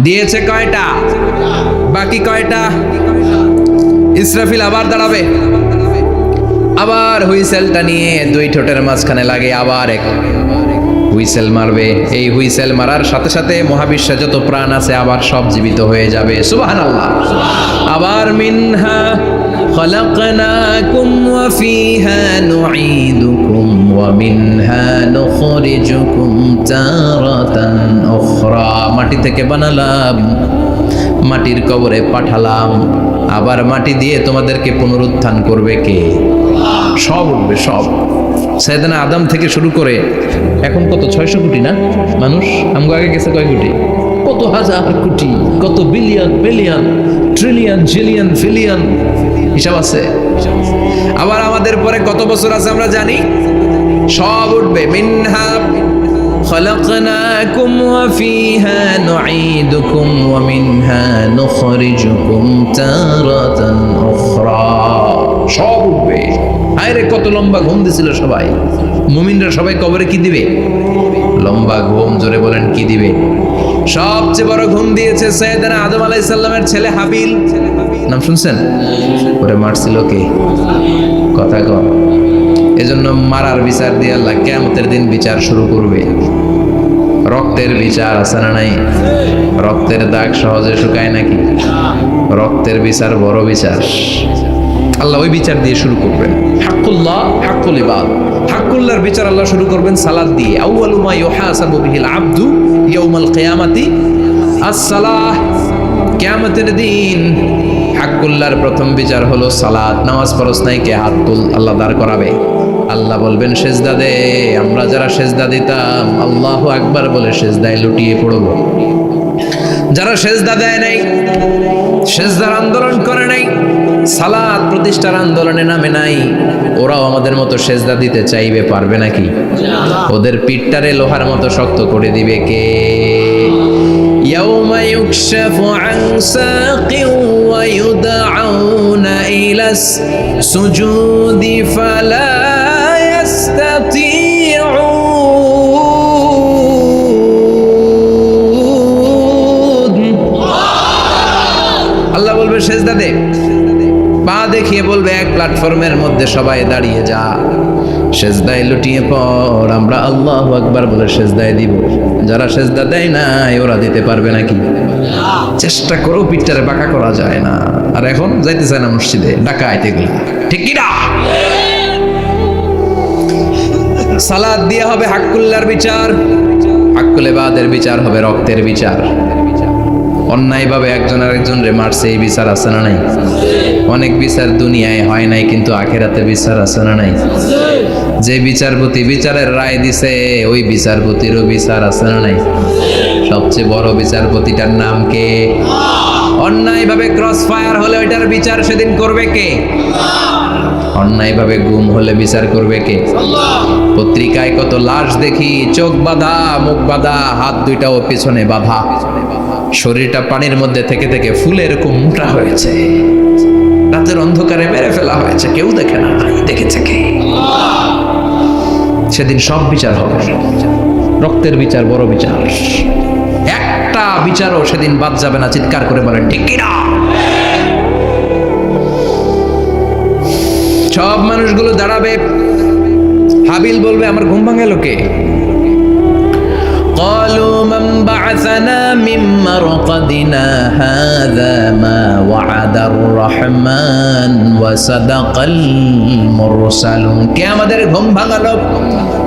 দিয়েছে কয়টা? বাকি কয়টা? ইসরাফিল আবার দাঁড়াবে, আবার হুইসেলটা নিয়ে দুই ঠোঁটের মাঝখানে লাগে, আবার এক হুইসেল মারবে। এই হুইসেল মারার সাথে সাথে মহাবিশ্বে যত প্রাণ আছে আবার সব জীবিত হয়ে যাবে। সুবহানাল্লাহ। আবার মিনহা খালাকনাকুম ওয়া ফিহা নুঈদুকুম ওয়া মিনহা নুখরিজুকুম তারাতান উখরা, মাটি থেকে বানালাম, মাটির কবরে পাঠালাম, আবার মাটি দিয়ে তোমাদেরকে পুনরুত্থান করবে কে? সব উঠবে, সব। সাইয়েদনা আদম থেকে শুরু করে এখন কত 600 কোটি না মানুষ, আমগো আগে গেছে কয় কোটি? কত হাজার কোটি, কত billion, billion, trillion, zillion, pillion, হিসাব আছে। আবার আমাদের পরে কত বছর আছে আমরা জানি? সব উঠবে। মিনহা خلقناكم وفيها نعيدكم ومنها نخرجكم تارة أخرى, সব উঠবে। আরে কত লম্বা ঘুম দিছিল সবাই। মুমিনরা সবাই কবরে কি দিবে? লম্বা ঘুম। জোরে বলেন কি দিবে? সবচেয়ে বড় ঘুম দিয়েছে সাইয়েদনা আদম আলাইহিস সালামের ছেলে হাবিল। নাম শুনছেন? ওরে মারছিল কে? কথা কম। এজন্য মারার বিচার দিয়ে আল্লাহ কিয়ামতের দিন বিচার শুরু করবে। রক্তের বিচার আছে না নাই? রক্তের দাগ সহজে শুকায় নাকি? রক্তের বিচার বড় বিচার। আল্লাহ ওই বিচার দিয়ে শুরু করবেন। হাক্কুল্লাহ, হাক্কুল ইবাদ। হাক্কুল্লাহর বিচার আল্লাহ শুরু করবেন সালাত দিয়ে। আউয়ালু মা ইউহাসাবু বিহিল আবদু ইয়াউমাল কিয়ামাতি আস-সালাহ। কিয়ামতের দিন হাক্কুল্লাহর প্রথম বিচার হলো সালাত। নামাজ পড়ছ নাই কে? হাত তুল, আল্লাহ দাঁড় করাবে। আল্লাহ বলবেন সেজদা দে। আমরা যারা সেজদা দিতাম আল্লাহু আকবার বলে সেজদায় লুটিয়ে পড়ব। যারা সেজদা দেয় নাই, সেজদার আন্দোলন করে নাই, সালাত প্রতিষ্ঠার আন্দোলনে নামে নাই, ওরাও আমাদের মতো সেজদা দিতে চাইবে, পারবে নাকি? ওদের পিঠটারে লোহার মতো শক্ত করে দিবে কে? يوم يكشف عن ساق ويدعون إلى السجود فلا يستطيعون আল্লাহ বলবে সেজদা দে, পা দেখিয়ে বলবে এক প্ল্যাটফর্মের মধ্যে সবাই দাঁড়িয়ে যা, সেজদায় লুটিয়ে পড়। আমরা আল্লাহু আকবার বলে সেজদায় দিব। যারা সেজদা দেয় নাই ওরা দিতে পারবে নাকি? চেষ্টা করেও পিঠটারে বাঁকা করা যায় না। আর এখন যাইতে চায় না মসজিদে, ডাকাইত এগুলো, ঠিক কি না? সালাত দিয়ে হবে হাক্কুল্লার বিচার, হাক্কুল ইবাদের বিচার হবে রক্তের বিচার। অন্যায়ভাবে একজন আরেকজন রে মারছে, এই বিচার আছে না নাই? অনেক বিচার দুনিয়ায় হয় নাই, কিন্তু আখিরাতে বিচার আছে না নাই? যে বিচারপতি বিচারের রায় দিছে ওই বিচারপতিরও বিচার আছে না নাই? সবচেয়ে বড় বিচারপতিটার নাম কে? অন্যায়ভাবে ক্রস ফায়ার হলে ওইটার বিচার সেদিন করবে কে? অন্যায়ভাবে গুম হলে বিচার করবে কে? পত্রিকায় কত লাশ দেখি, চোখ বাঁধা, মুখ বাঁধা, হাত দুইটাও পিছনে বাঁধা, শরীরটা পানির মধ্যে থেকে থেকে ফুলের এরকম মোটা হয়েছে, রাতের অন্ধকারে মেরে ফেলা হয়েছে, কেউ দেখে না, দেখেছে কে? সেদিন সব বিচার হবে, রক্তের বিচার, বড় বিচার। একটা বিচারও সেদিন বাদ যাবে না। চিৎকার করে বলেন ঠিক কিনা? সব মানুষগুলো দাঁড়াবে। হাবিল বলবে আমার ঘুম ভাঙালো কে? قالوا من بعثنا من مرقدنا هذا ما وعد الرحمن وصدق المرسلون। কে আমাদের ঘুম ভাঙালো?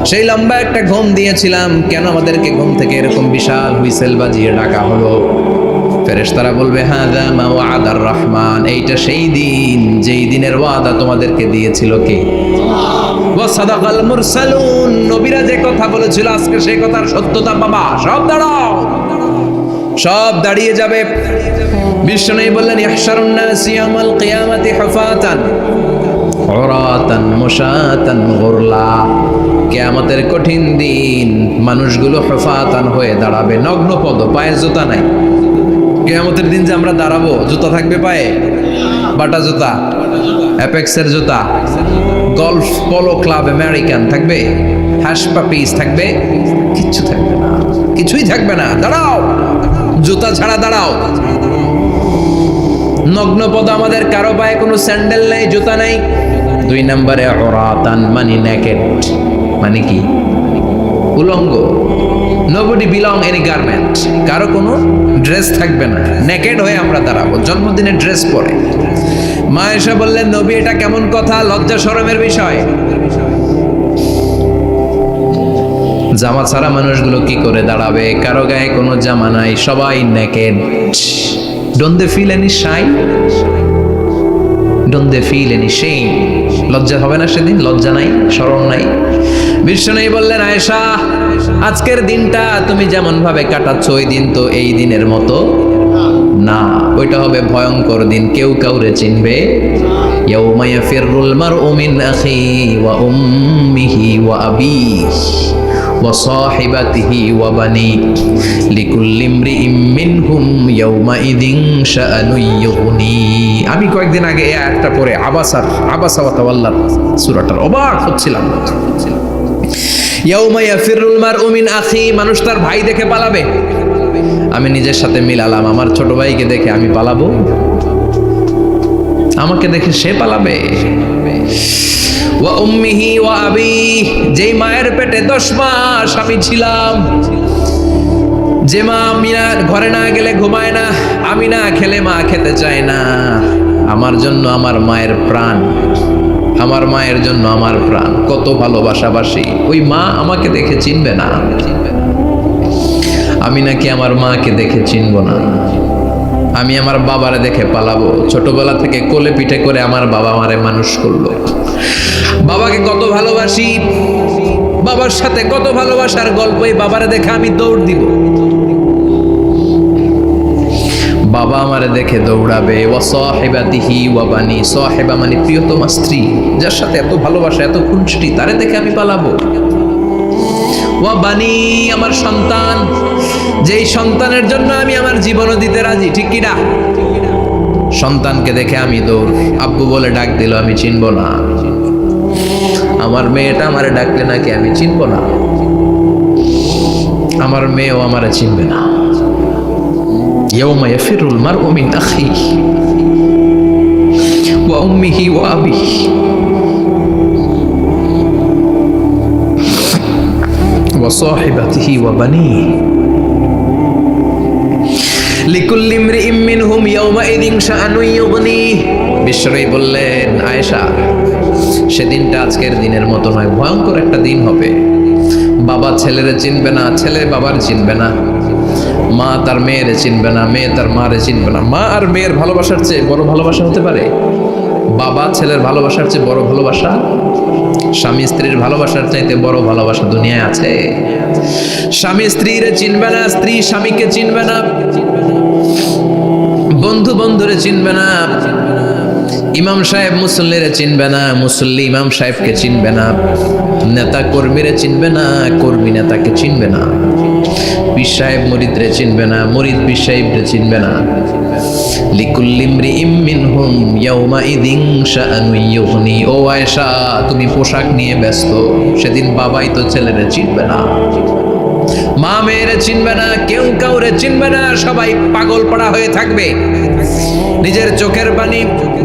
সেই লম্বা একটা ঘুম দিয়েছিলাম, কেন আমাদেরকে ঘুম থেকে এরকম বিশাল হুইসেল বাজিয়ে ডাকা হলো? ফেরেশতারা বলবে হাযা মা ওয়াদার রহমান, এইটা সেই দিন যেই দিনের ওয়াদা তোমাদেরকে দিয়েছিল কে? ওয়া সাদাকাল মুরসালুন, নবীরা যে কথা বলেছিল আজকে সেই কথার সত্যতা পাবা। সব দাঁড়াও, সব দাঁড়িয়ে যাবে। বিশ্বনবী বললেন ইহশারুন নাস ইয়াউমাল কিয়ামাতি হুফাতান উরাতান মুশাতান গুরলা। কিয়ামতের কঠিন দিন মানুষগুলো হুফাতান হয়ে দাঁড়াবে, নগ্ন পদ, পায়ে জুতা নাই। কিয়ামতের দিন যে আমরা দাঁড়াবো, জুতা থাকবে পায়ে? বাটা জুতা, অ্যাপেক্সের জুতা, গলফ পোলো ক্লাব আমেরিকান থাকবে, হ্যাশ পাপিস থাকবে? কিচ্ছু থাকবে না, কিছুই থাকবে না। দাঁড়াও, জুতা ছাড়া দাঁড়াও। নগ্ন পদ, আমাদের কারো পায়ে কোনো স্যান্ডেল নেই, জুতা নেই। 2 নম্বরে উরাতান মানে নেকেড, মানে কি? উলঙ্গ। nobody belong any garment, কারো কোনো ড্রেস থাকবে না, নেকেড হয়ে আমরা দাঁড়াবো, জন্মদিনের ড্রেস পরে। মা এসে বললেন নবী এটা কেমন কথা, লজ্জা শরমের বিষয়। জামা ছাড়া মানুষগুলো কি করে দাঁড়াবে? কারো গায়ে কোনো জামা নাই, সবাই naked. Don't they feel any shy? Don't they feel any shame? লজ্জা হবে না সেদিন? লজ্জা নাই, শরম নাই? বিশ্বনবী বললেন আয়েশা আজকের দিনটা তুমি যেমন ভাবে কাটাচ্ছ ওই দিন তো এই দিনের মতো না, ওইটা হবে ভয়ঙ্কর দিন, কেউ কাউরে চিনবে। ইয়াউমা ইয়াফিরুল মারউ মিন আখি ওয়া উম্মিহি ওয়া আবিহি ওয়া সাহিবাতিহি ওয়া বানি লিকুল্লি ইমরিইম মিনহুম ইয়াউমা ইযিন শাআনুন ইউগনি। আমি কয়েকদিন আগে এই আয়াতটা পড়ে আবাসা ওয়া তাওয়াল্লা সূরাটার অবাক হচ্ছিলাম। ইয়াউমা ইয়াফিরুল মারউ মিন আখি, মানুষ তার ভাই দেখে পালাবে। আমি নিজের সাথে মিলালাম, আমার ছোট ভাইকে দেখে আমি পালাবো? আমাকে দেখে সে পালাবে? ওয়া উম্মিহি ওয়া আবিহি, যেই মায়ের পেটে 10 মাস আমি ছিলাম, যে মা মিনা ঘরে না গেলে ঘুমায় না, আমি না খেলে মা খেতে চায় না, আমার জন্য আমার মায়ের প্রাণ, আমার মায়ের জন্য আমার প্রাণ, কত ভালোবাসাবাসী। ওই মা আমাকে দেখে চিনবে না, আমি নাকি আমার মাকে দেখে চিনব না। আমি আমার বাবারে দেখে পালাবো। ছোটবেলা থেকে কোলে পিঠে করে আমার বাবা আমারে মানুষ করলো, বাবাকে কত ভালোবাসি, বাবার সাথে কত ভালোবাসার গল্প, এই বাবারে দেখে আমি দৌড় দিব, বাবা আমারে দেখে দৌড়াবে। ওয়া সাহিবাতিহি ওয়া বানি, সাহিবা মানে প্রিয়তমা স্ত্রী, যার সাথে এত ভালোবাসা এত খুনসুটি, তারে দেখে আমি পালাবো। ওয়া বানি, আমার সন্তান, যেই সন্তানের জন্য আমি আমার জীবনও দিতে রাজি, ঠিক কি না? সন্তানকে দেখে আমি দৌড়। আব্বু বলে ডাক দিল, আমি চিনব না। আমার মেয়েটা আমারে ডাকলে নাকি আমি চিনব না, আমার মেয়েও আমারে চিনবে না। ইয়াউমা ইয়াফিরুল মারউ মিন আখিহি ওয়া উম্মিহি ওয়া আবিহি ওয়া সাহিবাতিহি ওয়া বানিহি লিকুল্লি ইমরিইম মিনহুম ইয়াউমাইযিন শাআনুন ইউগনিহি। বিশ্বনবী বললেন, আয়েশা, সেদিনটা আজকের দিনের মতো নয়, ভয়ঙ্কর একটা দিন হবে। বাবা ছেলেরে চিনবে না, ছেলে বাবার চিনবে না, মা তার মেয়েরে চিনবে না, মেয়ে তার মারে চিনবে না। মা আর মেয়ের ভালোবাসার চেয়ে বড় ভালোবাসা হতে পারে? বাবা ছেলের ভালোবাসার চেয়ে বড় ভালোবাসা? স্বামী স্ত্রীর ভালোবাসার চাইতে বড় ভালোবাসা দুনিয়ায় আছে? স্বামী স্ত্রীরে চিনবে না, স্ত্রী স্বামীকে চিনবে না, বন্ধু বন্ধুরে চিনবে না, ইমাম সাহেব মুসল্লিরে চিনবে না, মুসল্লি ইমাম সাহেবকে চিনবে না, নেতা কর্মীরে চিনবে না, কর্মী নেতাকে চিনবে না, পীর সাহেব মুরিদরে চিনবে না, মুরিদ পীর সাহেবরে চিনবে না। লিকুল্লি ইমরিইম মিনহুম ইয়াউমাইযিন শাআনুন ইউগনি। ও আয়েশা, তুমি পোশাক নিয়ে ব্যস্ত, সেদিন বাবাই তো ছেলেরে চিনবে না, মা মেয়েরে চিনবে না, কেউ কাউরে চিনবে না, সবাই পাগল পড়া হয়ে থাকবে। নিজের চোখের পানি,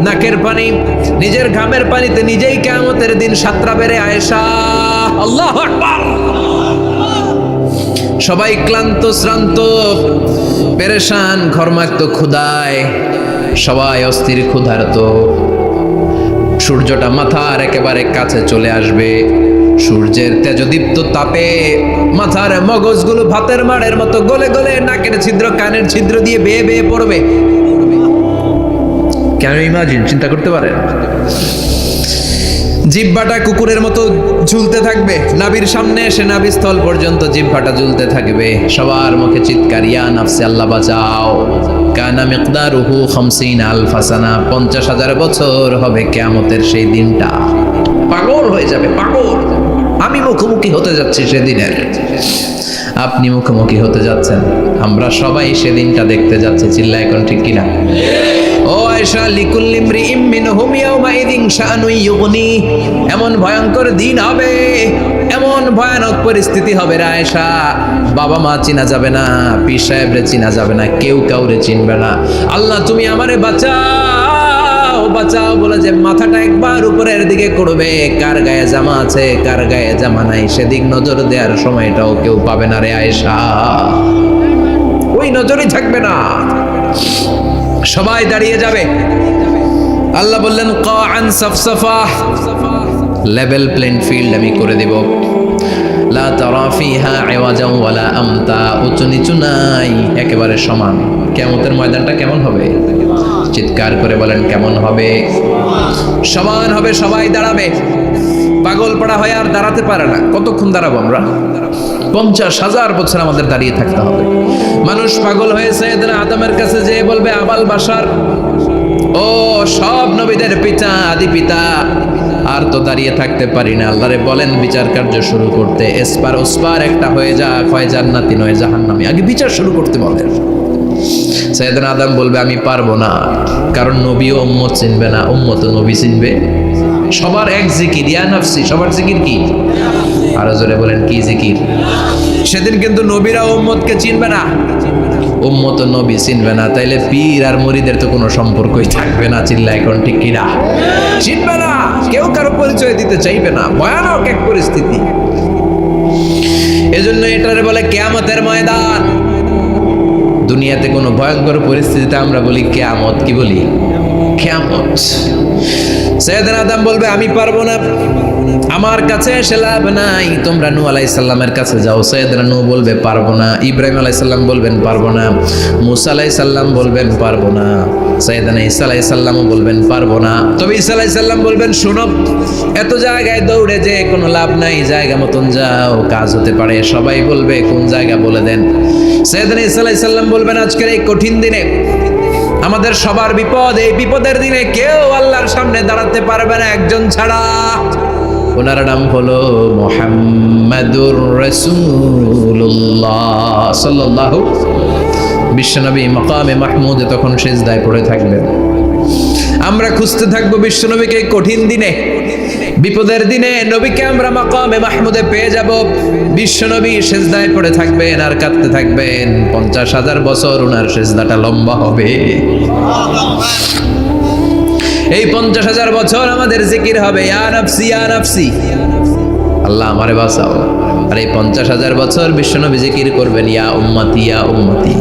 নাকের পানি, নিজের ঘামের পানিতে নিজেই কিয়ামতের দিন সাতরা বেড়ে। আয়েশা, আল্লাহু আকবার। সবাই ক্লান্ত শ্রান্ত পেরেশান, ঘর্মাক্ত ক্ষুধায়, সবাই অস্থির ক্ষুধার্ত। সূর্যটা মাথার একেবারে কাছে চলে আসবে, সূর্যের তেজদীপ্ত তাপে মাথার মগজগুলো ভাতের মাড়ের মতো গলে গলে নাকের ছিদ্র কানের ছিদ্র দিয়ে বেয়ে বেয়ে পড়বে। কেন ইমাজিন, চিন্তা করতে পারেন? জিহ্বাটা কুকুরের মতো ঝুলতে থাকবে, নাভির সামনে এসে নাভিস্থল পর্যন্ত জিহ্বাটা ঝুলতে থাকবে। সবার মুখে চিৎকার, ইয়া নাফসি আল্লাহ বাঁচাও। কানা মিকদারুহু 50 আলফা সানা, 50,000 বছর হবে কিয়ামতের সেই দিনটা। পাগল হয়ে যাবে, পাগল। আমি মুখোমুখি হতে যাচ্ছি সেদিনের, আপনি মুখোমুখি হতে যাচ্ছেন, আমরা সবাই সেদিনটা দেখতে যাচ্ছি। চিল্লা এখন ঠিক কিনা? ও আয়েশা, লিকুল্লি ইমরিইম মিনহুম ইয়াউমাইযিন শাআনুন ইউগনি। এমন ভয়ঙ্কর দিন হবে, এমন ভয়ানক পরিস্থিতি হবে রে আয়েশা, বাবা মা চিনা যাবে না, পীর সাহেবরে চিনা যাবে না, কেউ কাউরে চিনবে না। আল্লাহ তুমি আমারে বাঁচাও, বাঁচাও বলে যে মাথাটা একবার উপরের দিকে করবে, কার গায়ে জামা আছে কার গায়ে জামা নাই সেদিক নজর দেওয়ার সময়টাও কেউ পাবে না রে আয়েশা, ওই নজরই থাকবে না, সবাই দাঁড়িয়ে যাবে। আল্লাহ বললেন, কাআন সাফসাফা, লেভেল প্লেন ফিল্ড আমি করে দেব। লা তারা ফিহা ইওয়াজান ওয়ালা আমতা, উঁচু নিচু নাই, একেবারে সমান। কিয়ামতের ময়দানটা কেমন হবে? চিৎকার করে বলেন, কেমন হবে? সমান হবে, সবাই দাঁড়াবে। পাগল পড়া হয়ে আর দাঁড়াতে পারে না। কতক্ষণ দাঁড়াবো আমরা? 50,000 বছর আমাদের দাঁড়িয়ে থাকতে হবে। মানুষ পাগল হয়েছে, এদের আদমের কাছে যেয়ে বলবে, আবাল বাশার, ও সব নবীদের পিতা, আদি পিতা, আর তো দাঁড়িয়ে থাকতে পারি না। আল্লাহরে বলেন বিচার কার্য শুরু করতে, এসপার ওসপার একটা হয়ে যাক, হয় জান্নাতি নয় জাহান্নামী, আগে বিচার শুরু করতে বলেন। সাইয়েদনা আদম বলবে, আমি পারবো না, কারণ নবী ও উম্মত চিনবে না, উম্মত ও নবী চিনবে। সবার এক জিকির, ইয়া নাফসি, সবার জিকির কি? আরো জোরে বলেন, কি জিকির? সেদিন কিন্তু নবীরা উম্মতকে চিনবে না, উম্মত ও নবী চিনবে না, তাইলে পীর আর মুরিদের তো কোনো সম্পর্কই থাকবে না। চিল্লা এখন ঠিক কিনা? চিনবে না, কেউ কারো পরিচয় দিতে চাইবে না। ভয়ানক এক পরিস্থিতি। এজন্য এটারে বলে কিয়ামতের ময়দান। দুনিয়াতে কোনো ভয়ঙ্কর পরিস্থিতিতে আমরা বলি কিয়ামত, কি বলি? কিয়ামত। সাইয়েদনা আদম বলবে, আমি পারবো না, আমার কাছে এসে লাভ নাই, তোমরা নূহ আলাইহিস সালামের কাছে যাও। সৈয়দনা নূহ বলবে পারবো না, ইব্রাহিম আলাইহিস সালাম বলবেন পারবো না, মুসা আলাইহিস সালাম বলবেন পারবো না, সৈয়দনা ঈসা আলাইহিস সালামও বলবেন পারবো না। তবে ঈসা আলাইহিস সালাম বলবেন শোনো, এত জায়গায় দৌড়ে যে কোনো লাভ নাই, জায়গা মতন যাও, কাজ হতে পারে। সবাই বলবে কোন জায়গা বলে দেন। সৈয়দনা ঈসা আলাইহিস সালাম বলবেন আজকের এই কঠিন দিনে আমাদের সবার বিপদ, এই বিপদের দিনে কেউ আল্লাহর সামনে দাঁড়াতে পারবে না একজন ছাড়া। ওনার নাম হলো মুহাম্মাদুর রাসূলুল্লাহ সাল্লাল্লাহু। বিশ্বনবী মাকামে মাহমুদে তখন সিজদায় পড়ে থাকবেন। আমরা খুঁজতে থাকবো বিশ্বনবীকে কঠিন দিনে, বিপদের দিনে নবীকে আমরা মাকামে মাহমুদে পেয়ে যাব। বিশ্বনবী সিজদায় পড়ে থাকবেন আর কাঁদতে থাকবেন। 50,000 বছর ওনার সিজদাটা লম্বা হবে। এই 50,000 বছর আমাদের জিকির হবে, ইয়া নাফসি ইয়া নাফসি, আল্লাহ আমারে বাঁচাও। আর এই 50,000 বছর বিশ্বনবী জিকির করবেন, ইয়া উম্মতি ইয়া উম্মতি,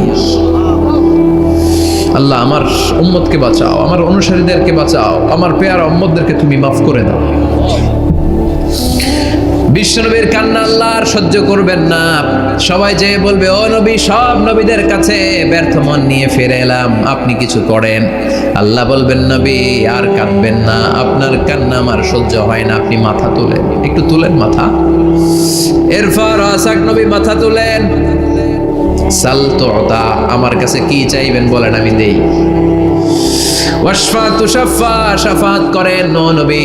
আল্লাহ আমার উম্মতকে বাঁচাও, আমার অনুসারীদেরকে বাঁচাও, আমার পেয়ারা উম্মতদেরকে তুমি মাফ করে দাও। বিশ্বনবীর কান্না আল্লাহ আর সহ্য করবেন না। সবাই যে বলবে, ও নবী, সব নবীদের কাছে ব্যর্থ মন নিয়ে ফিরে এলাম, আপনি কিছু করেন। আল্লাহ বলবেন, নবী আর কাঁদবেন না, আপনার কান্না আমার সহ্য হয় না, আপনি মাথা তুলেন, একটু তুলেন মাথা। এরপর আসাক নবী মাথা তুলেন। সাল তুতা, আমার কাছে কি চাইবেন বলেন, আমি দেই। ওয়াশফা তুশাফা, শাফাত করেন। নবী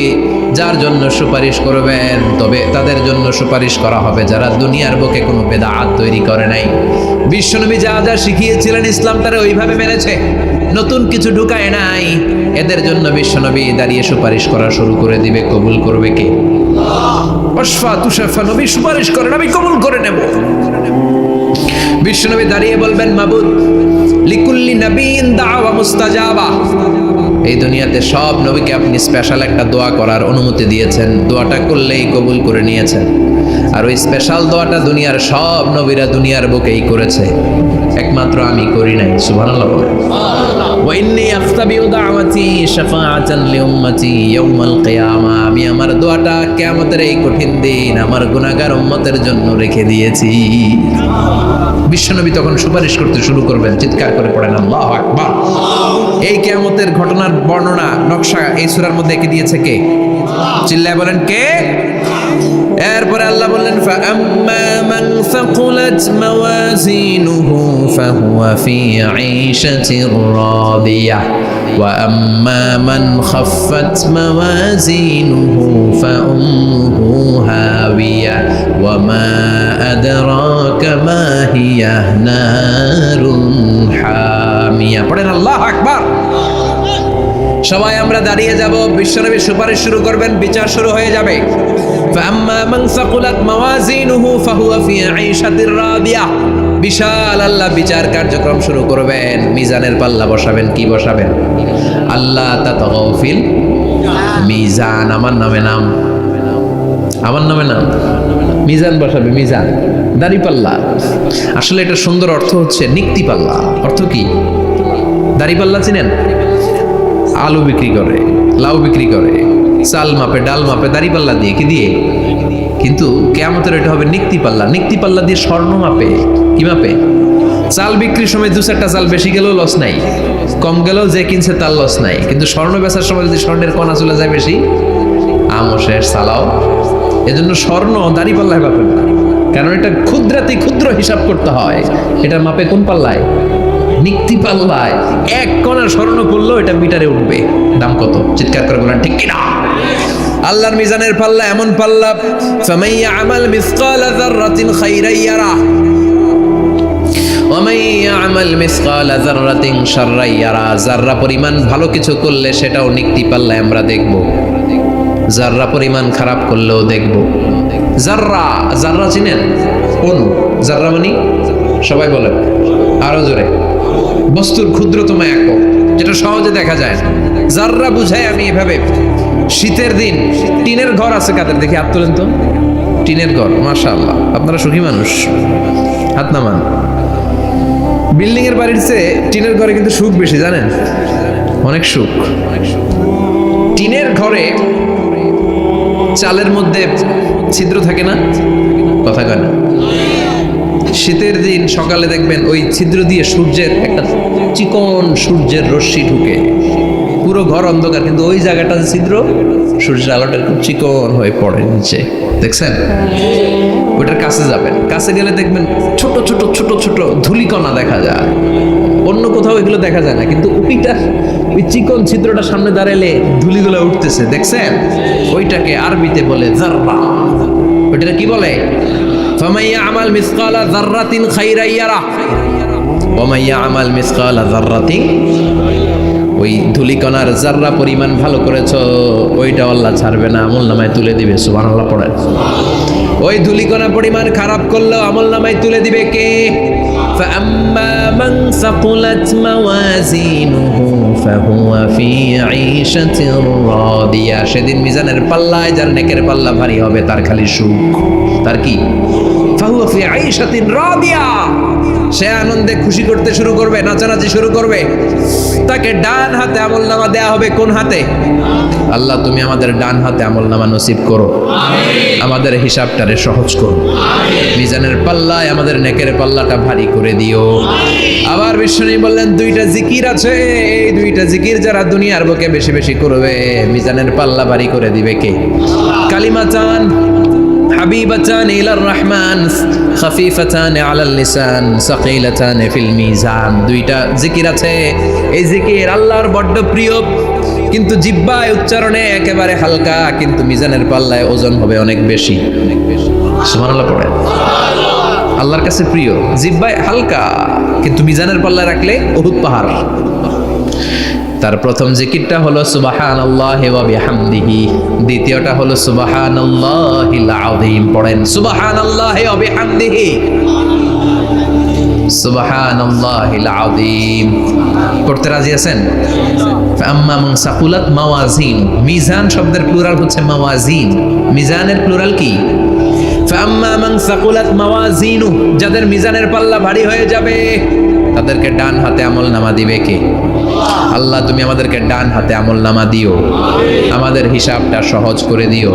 যার জন্য সুপারিশ করবেন, তবে তাদের জন্য সুপারিশ করা হবে যারা দুনিয়ার বুকে কোনো বেদাত তৈরি করে নাই। বিশ্বনবী যা যা শিখিয়েছিলেন ইসলাম তারা ওইভাবে মেনেছে, নতুন কিছু ঢুকায় নাই। এদের জন্য বিশ্বনবী দাঁড়িয়ে সুপারিশ করা শুরু করে দিবে। কবুল করবে কে? ওয়াশফা তুশাফা, নবী সুপারিশ করেন, আমি কবুল করে নেব। বিশ্বনবী দাঁড়িয়ে বলবেন, মাবুদ লিকুল্লি নবীন দাওয়া মুস্তাজাবা, এই দুনিয়াতে সব নবীকে আপনি স্পেশাল একটা দোয়া করার অনুমতি দিয়েছেন, দোয়াটা করলেই কবুল করে নিয়েছেন। আর ওই স্পেশাল দোয়াটা দুনিয়ার সব নবীরা দুনিয়ার বুকেই করেছে, একমাত্র আমি করি নাই। সুবহানাল্লাহ। ওয়া ইন্নী আখতাবিউ দাওয়াতি শাফাআতান লিউম্মতি ইয়াউমাল কিয়ামা, আমি আমার দোয়াটা কিয়ামতের এই কঠিন দিন আমার গুনাহগার উম্মতের জন্য রেখে দিয়েছি। বিশ্বনবী তখন সুপারিশ করতে শুরু করবেন, চিৎকার করে পড়েন আল্লাহু আকবার। এই কিয়ামতের ঘটনার বর্ণনা নকশা এই সূরার মধ্যে এঁকে দিয়েছে কে? চিল্লায় বলেন কে? এরপরে আল্লাহ বললেন, ফাআম্মা মান সাকুলাত মাওয়াজিনুহু ফাহুয়া ফি ঈশাতির রাদিয়াহ ওয়া আম্মা মান খাফফাত মাওয়াজিনুহু ফাউম্মুহু হাওিয়া ওয়া মা আদরাকা মা হিয়া নারুন হামিয়া। পড়েন আল্লাহু আকবার। সবাই আমরা দাঁড়িয়ে যাব, বিশ্বনবী সুপারিশ শুরু করবেন, বিচার শুরু হয়ে যাবে। ফাআম্মা মান সাকুলাত মাওয়াজিনুহু ফাহুয়া ফি ঈশাতির রাদিয়াহ, বিশাল আল্লাহ বিচার কার্যক্রম শুরু করবেন। মিজানের পাল্লা বসাবেন, কি বসাবেন? আল্লাহ তাতাগাউ ফিল মিজান, আমার নামে নাম, আমার নামে নাম, মিজান বসাবে, মিজান দাড়ি পাল্লা। আসলে এটা সুন্দর অর্থ হচ্ছে নিক্তি পাল্লা। অর্থ কি? দাড়ি পাল্লা চিনেন? আলু বিক্রি করে, লাউ বিক্রি করে, চাল মাপে, ডাল মাপে, দাড়ি পাল্লা দিয়ে, কি দিয়ে? কিন্তু কিয়ামতের এটা হবে নিক্তি পাল্লা। নিক্তি পাল্লা দিয়ে স্বর্ণ মাপে। কি মাপে? চাল বিক্রির সময় 2-4টা চাল বেশি গেলেও লস নাই, কম গেলেও যে কিনছে তার লস নাই। কিন্তু স্বর্ণ বেচার সময় যদি স্বর্ণের কণা চলে যায় বেশি, আমও শেষ, চালাও। এজন্য স্বর্ণ দাড়ি পাল্লায় মাপে না, কারণ এটা ক্ষুদ্রাতি ক্ষুদ্র হিসাব করতে হয়। এটা মাপে কোন পাল্লায়? নিক্তি পাল্লায়। 1 কণা স্বর্ণ করলেও এটা মিটারে উঠবে। দাম কত? চিৎকার করে বলেন ঠিক কিনা? আল্লাহর মিজানের পাল্লা এমন পাল্লা, ফামান ইয়ামাল মিসকালা যাররাতিন খাইরান ইয়ারা ওয়া মান ইয়ামাল মিসকালা যাররাতিন শাররান ইয়ারা। যাররা পরিমাণ ভালো কিছু করলে সেটাও নিক্তি পাল্লায় আমরা দেখব, যাররা পরিমাণ খারাপ করলেও দেখব। যাররা, যাররা চিনেন? অনু, যাররা মানে সবাই বলেন আরো জোরে, বস্তুর ক্ষুদ্রতম একক, যেটা সহজে দেখা যায় না। যাররা বুঝাই আমি এভাবে, শীতের দিন টিনের ঘর আছে কাদের? দেখি হাত তোলেন তো। টিনের ঘর, মাশাআল্লাহ, আপনারা সুখী মানুষ, হাত নামান। বিল্ডিং এর বাড়ির চেয়ে টিনের ঘরে কিন্তু সুখ বেশি, জানেন? অনেক সুখ। টিনের ঘরে চালের মধ্যে ছিদ্র থাকে না, কথা কয় না? শীতের দিন সকালে দেখবেন ওই ছিদ্র দিয়ে সূর্যের একটা চিকন সূর্যের রশ্মি ঢুকে, পুরো ঘর অন্ধকার, কিন্তু ওই জায়গাটা ছিদ্র, সূর্যের আলোটা খুব চিকন হয়ে পড়ে নিচে, দেখছেন? ওইটার কাছে যাবেন, কাছে গেলে দেখবেন ছোট ছোট ছোট ছোট ধূলিকণা দেখা যায়। অন্য কোথাও এগুলো দেখা যায় না, কিন্তু ওই চিকন ছিদ্রটা সামনে দাঁড়ালে ধূলিগুলো উঠতেছে, দেখছেন? ওইটাকে আরবিতে বলে যাররা। ওইটা কি বলে? ফামান ইয়ামাল মিসকালা যাররাতিন খাইরান ইয়ারা ওয়া মান ইয়ামাল মিসকালা যাররাতিন, ওই ধূলিকণার যাররা পরিমাণ ভালো করেছো ওইটা আল্লাহ ছাড়বে না, আমলনামায় তুলে দিবে। সুবহানাল্লাহ পড়েন। ওই ধূলিকণা পরিমাণ খারাপ করলেও আমলনামায় তুলে দিবে কে? فأما من ثقلت موازينه فهو في عيشة راضية, সেদিন মিজানের পাল্লায় যার নেকের পাল্লা ভারী হবে তার খালি সুখ। তার কি? فهو في عيشة راضية, সে আনন্দে খুশি করতে শুরু করবে, নাচানাচি শুরু করবে। তাকে ডান হাতে আমলনামা দেয়া হবে। কোন হাতে? আল্লাহ তুমি আমাদের ডান হাতে আমলনামা নসিব করো, আমাদের হিসাবটারে সহজ করো, মিজানের পাল্লায় আমাদের নেকের পাল্লাটা ভারী করে দিও। আবার বিষ্ণু বললেন দুইটা জিকির আছে, এই দুইটা জিকির যারা দুনিয়ার বুকে বেশি বেশি করবে মিজানের পাল্লা ভারী করে দিবে কে? কালিমাতান হাবিবাতান ইলার রহমান খাফিফাতান আলাল লিসান সাকিলাতান ফিল মিজান। দুইটা জিকির আছে, এই জিকির আল্লাহর বড্ড প্রিয়, কিন্তু জিহ্বায় উচ্চারণে একেবারে হালকা, কিন্তু মিজানের পাল্লায় ওজন হবে অনেক বেশি। সুবহানাল্লাহ পড়েন। আল্লাহর কাছে প্রিয়, জিহ্বায় হালকা, কিন্তু মিজানের পাল্লায় রাখলে উহুদ পাহাড়। তার প্রথম জিকিরটা হলো সুবহানাল্লাহি ওয়া বিহামদিহি, দ্বিতীয়টা হলো সুবহানাল্লাহিল আযীম। পড়েন সুবহানাল্লাহি ওয়া বিহামদিহি, সুবহানাল্লাহিল আযীম। পড়তে রাজি আছেন? আম্মা মান সাকুলাত মাওয়াজিন, মিজান শব্দের প্লুরাল হচ্ছে মাওয়াজিন, মিজানের প্লুরাল কি? ফাম্মা মান সাকুলাত মাওয়াজিনু, যাদের মিজানের পাল্লা ভারী হয়ে যাবে তাদেরকে ডান হাতে আমলনামা দিবে কে? আল্লাহ তুমি আমাদেরকে ডান হাতে আমলনামা দিও, আমাদের হিসাবটা সহজ করে দিও,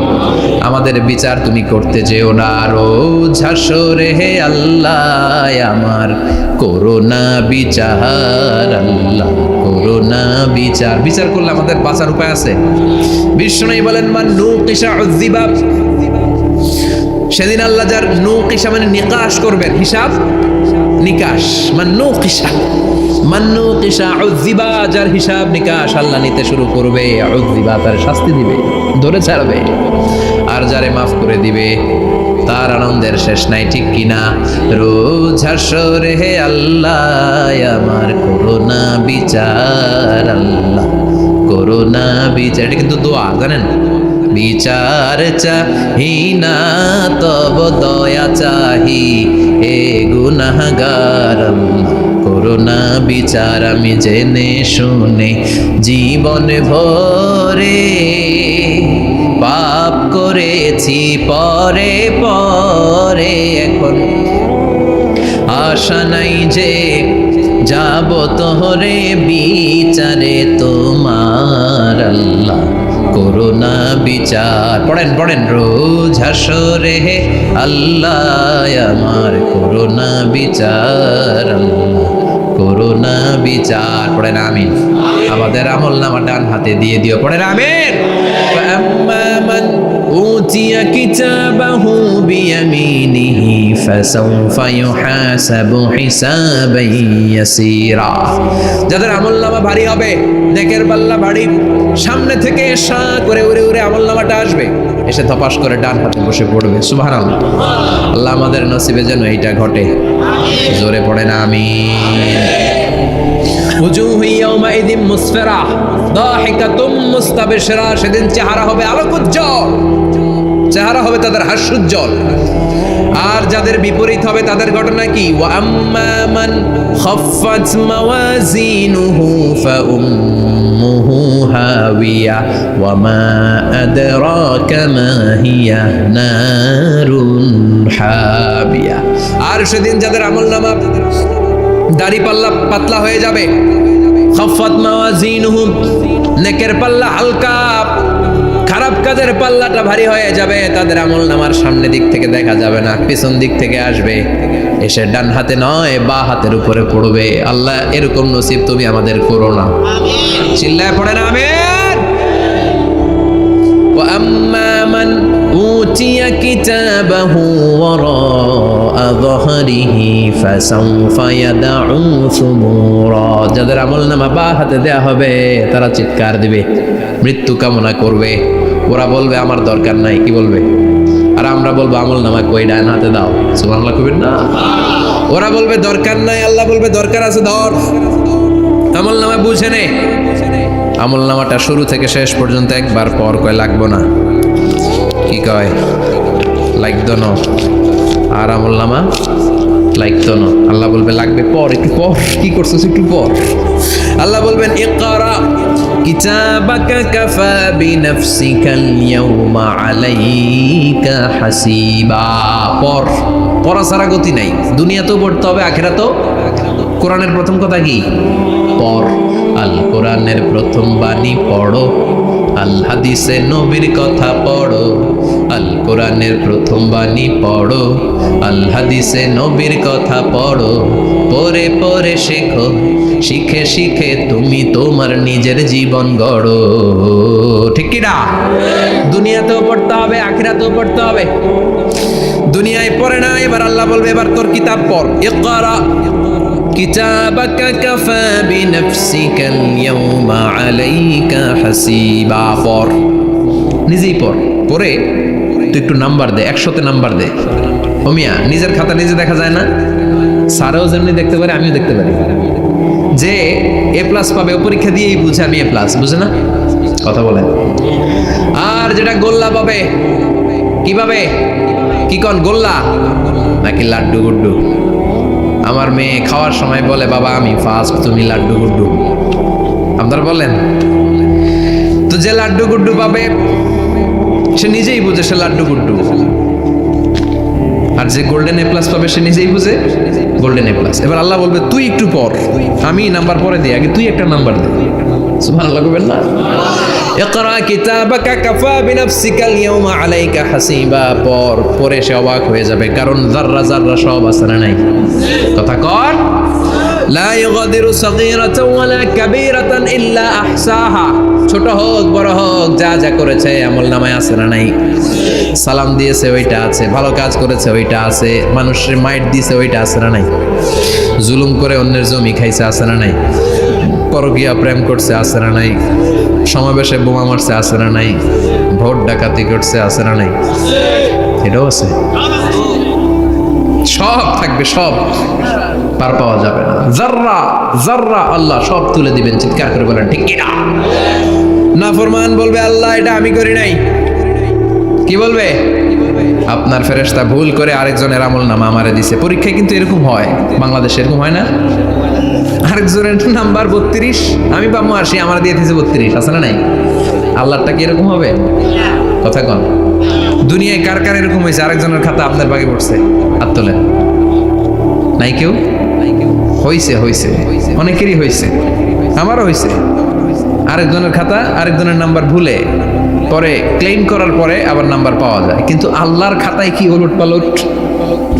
আমাদের বিচার তুমি করতে যেও না। রোজ হাসরে হে আল্লাহ আমার করোনা বিচার, আল্লাহ করোনা বিচার। বিচার করলে আমাদের বাঁচার উপায় আছে। বিষ্ণু বলেন মান নুকিশা উযিবা, সেদিন আল্লাহ যার নুকিশা মানে নিকাশ করবেন, হিসাব নিকাশ, মান্নু কিসা উযিবা, যার হিসাব নিকাশ আল্লাহ নিতে শুরু করবে, উযিবা তার শাস্তি দিবে, ধরে ছাড়বে। আর যারে মাফ করে দিবে তার আনন্দের শেষ নাই, ঠিক কিনা? রোজ হাসরে হে আল্লাহ আমার করোনা বিচার, আল্লাহ করোনা বিচার। এটা কিন্তু দোয়া, জানেন? বিচার চাহি না তব দয়া চাহি, হে গুনাহগার করোনা বিচার। আমি জেনে শুনে জীবন ভরে পাপ করেছি পরে পরে, এখন আশা নাই যে যাব তোহরে বিচারে তোমার, আল্লাহ করোনা বিচার। পড়েন পড়েন রোজ হাসরে হে আল্লাহ আমার করোনা বিচার, আল্লাহ করোনা বিচার। পড়েন আমিন। আমাদের আমলনামা ডান হাতে দিয়ে দিও। পড়েন আমিন। ফাম্মা মান উতিয়া কিতাবাহু বিয়ামিনিহি ফাসাউফা ইউহাসাবু হিসাবান ইয়াসীরা, যাদের আমলনামা ভারী হবে, নেকের পাল্লা ভারী, সামনে থেকে এসা করে উড়ে উড়ে আমলনামাটা আসবে, এসে ধপাস করে ডান হাতে বসে পড়বে। সুবহানাল্লাহ। আল্লাহ আমাদের নসিবে যেন এইটা ঘটে। জোরে পড়েন আমিন। ওজুহু ইয়াউমাইযিন মুসফিরা দাহিকাতুম মুস্তাবশিরা, সেদিন চেহারা হবে আলোকোজ্জ্বল, চেহারা হবে তাদের হাস্যোজ্জ্বল। আর যাদের বিপরীত হবে তাদের ঘটনা কি? ওয়া আম্মা মান খাফফাত মাওয়াজিনুহু ফাউম্মুহু হাওিয়া ওয়া মা আদরাকা মা হিয়া নারুন হাবিয়া। আর সেদিন যাদের আমলনামা দাড়ি পাল্লা পাতলা হয়ে যাবে, খাফফাত মাওয়াজিনুহু নেকের পাল্লা হালকা, খারাপ কাজের পাল্লাটা ভারী হয়ে যাবে, তাদের আমলনামার সামনে দিক থেকে দেখা যাবে না, পিছন দিক থেকে আসবে, এসে ডান হাতে নয় বা হাতের উপরে পড়বে। আল্লাহ এরকম নসিব তুমি আমাদের করো না। চিল্লায় পড়েন আমিন। ওয়া আম্মা মান উতিয়া কিতাবাহু ওয়ারা যহরিহি ফাসাউফা ইয়াদউ সুবুরা। যাদের আমলনামা বা হাতে দেয়া হবে তারা চিৎকার দিবে, মৃত্যু কামনা করবে। ওরা বলবে আমার দরকার নাই, কি বলবে? আর আমরা বলবো আমলনামা কই, ডান হাতে দাও। সুবহানাল্লাহ কইবেন না? ওরা বলবে দরকার নাই, আল্লাহ বলবে দরকার আছে, ধর। আমলনামা বুঝে নে। আমলনামাটা শুরু থেকে শেষ পর্যন্ত একবার পর কয় লাগবো না, কি কয়? লাগতো না। আর আমলনামা লাগতো না। আল্লাহ বলবে লাগবে পর, একটু পর। কি করছিস একটু পর। আল্লাহ বলবেন ইকরা কিতাবাকা কাফা বিনাফসিকাল ইয়াউমা আলাইকা হাসিবা। পর, পড়া ছাড়া গতি নাই। দুনিয়াতেও পড়তে হবে, আখিরাতেও। কোরআনের প্রথম কথা কি? পর। আল কোরআনের প্রথম বাণী পড়ো, আল হাদিসে নবীর কথা পড়ো। আল কোরআনের প্রথম বাণী পড়ো, আল হাদিসে নবীর কথা পড়ো। পড়ে পড়ে শেখো, শিখে শিখে তুমি তোমার নিজের জীবন গড়ো। ঠিক কি না? দুনিয়াতেও পড়তে হবে, আখিরাতেও পড়তে হবে। দুনিয়ায় পড়ে না, এবার আল্লাহ বলবে এবার তোর কিতাব পড়। ইকরা কিতাবাকা কাফা বিনাফসিকাল ইয়াউমা আলাইকা হাসিবা। পড়, নিজেই পড়। পড়ে তুই একটু নাম্বার দে, 100তে নাম্বার দে। ও মিয়া, নিজের খাতা নিজে দেখা যায় না? স্যারও যেমনি দেখতে পারে, আমিও দেখতে পারি। যে এ প্লাস পাবে ও পরীক্ষা দিয়েই বুঝে আমি এ প্লাস, বুঝে না? কথা বলেন। আর যেটা গোল্লা পাবে, কি পাবে? কি কন, গোল্লা নাকি লাড্ডু গুড্ডু? আমার মেয়ে খাওয়ার সময় বলে বাবা আমি ফার্স্ট, তুমি লাড্ডু গুড্ডু। আপনারা বলেন তো। যে লাড্ডু গুড্ডু পাবে সে নিজেই বুঝে সে লাড্ডু গুড্ডু। আর যে গোল্ডেন এ প্লাস পাবে সে নিজেই বুঝে গোল্ডেন এ প্লাস। এবার আল্লাহ বলবে তুই একটু পর, আমি নাম্বার পরে দিই, আগে তুই একটা নাম্বার দে। সুবহানাল্লাহ বলবেন না? ইকরা কিতাবাকা কাফা বিনাফসিকাল ইয়াউমা আলাইকা হাসিবা। পর, পরে সে অবাক হয়ে যাবে, কারণ যাররা যাররা সব আছে না নাই? কথা কর। লা ইউগাদিরু সাগীরাতান ওয়ালা কাবীরাতান ইল্লা আহসাহা। ছোট হোক বড় হোক, যা যা করেছে আমলনামায় আছে না নাই? সালাম দিয়েছে ওইটা আছে, ভালো কাজ করেছে ওইটা আছে, মানুষের মাইট দিয়েছে ওইটা আছে না নাই? জুলুম করে অন্যের জমি খাইছে আছে না নাই? পরকীয়া প্রেম করছে আছে না নাই? সমাবেশে বোমা মারছে আছে না নাই? ভোট ডাকাতি করছে আছে না নাই? এটাও আছে। সব থাকবে, সব পার পাওয়া যাবে না। যাররা যাররা আল্লাহ সব তুলে দিবেন। চিৎকার করে বলেন ঠিক কি না? নাফরমান বলবে আল্লাহ এটা আমি করি নাই। কি বলবে? আপনার ফেরেশতা ভুল করে আরেকজনের আমলনামা আমারে দিছে। পরীক্ষায় কিন্তু এরকম হয়, বাংলাদেশে এরকম হয় না? আরেকজনের নাম্বার 32, আমি পাবো 80, আমার দিয়ে দিয়েছে 32, আছে না নাই? আল্লাহরটা কি এরকম হবে? কথা কন। দুনিয়ায় কার কার এরকম হয়েছে আরেকজনের খাতা আপনার ভাগে পড়ছে? হাত তোলেন। নাই কেউ? হয়েছে, হয়েছে, অনেকেরই হয়েছে, আমারও হয়েছে। আরেকজনের খাতা আরেকজনের নাম্বার ভুলে পরে ক্লেম করার পরে আবার নাম্বার পাওয়া যায়, কিন্তু আল্লাহর খাতায় কি ওলট পালট।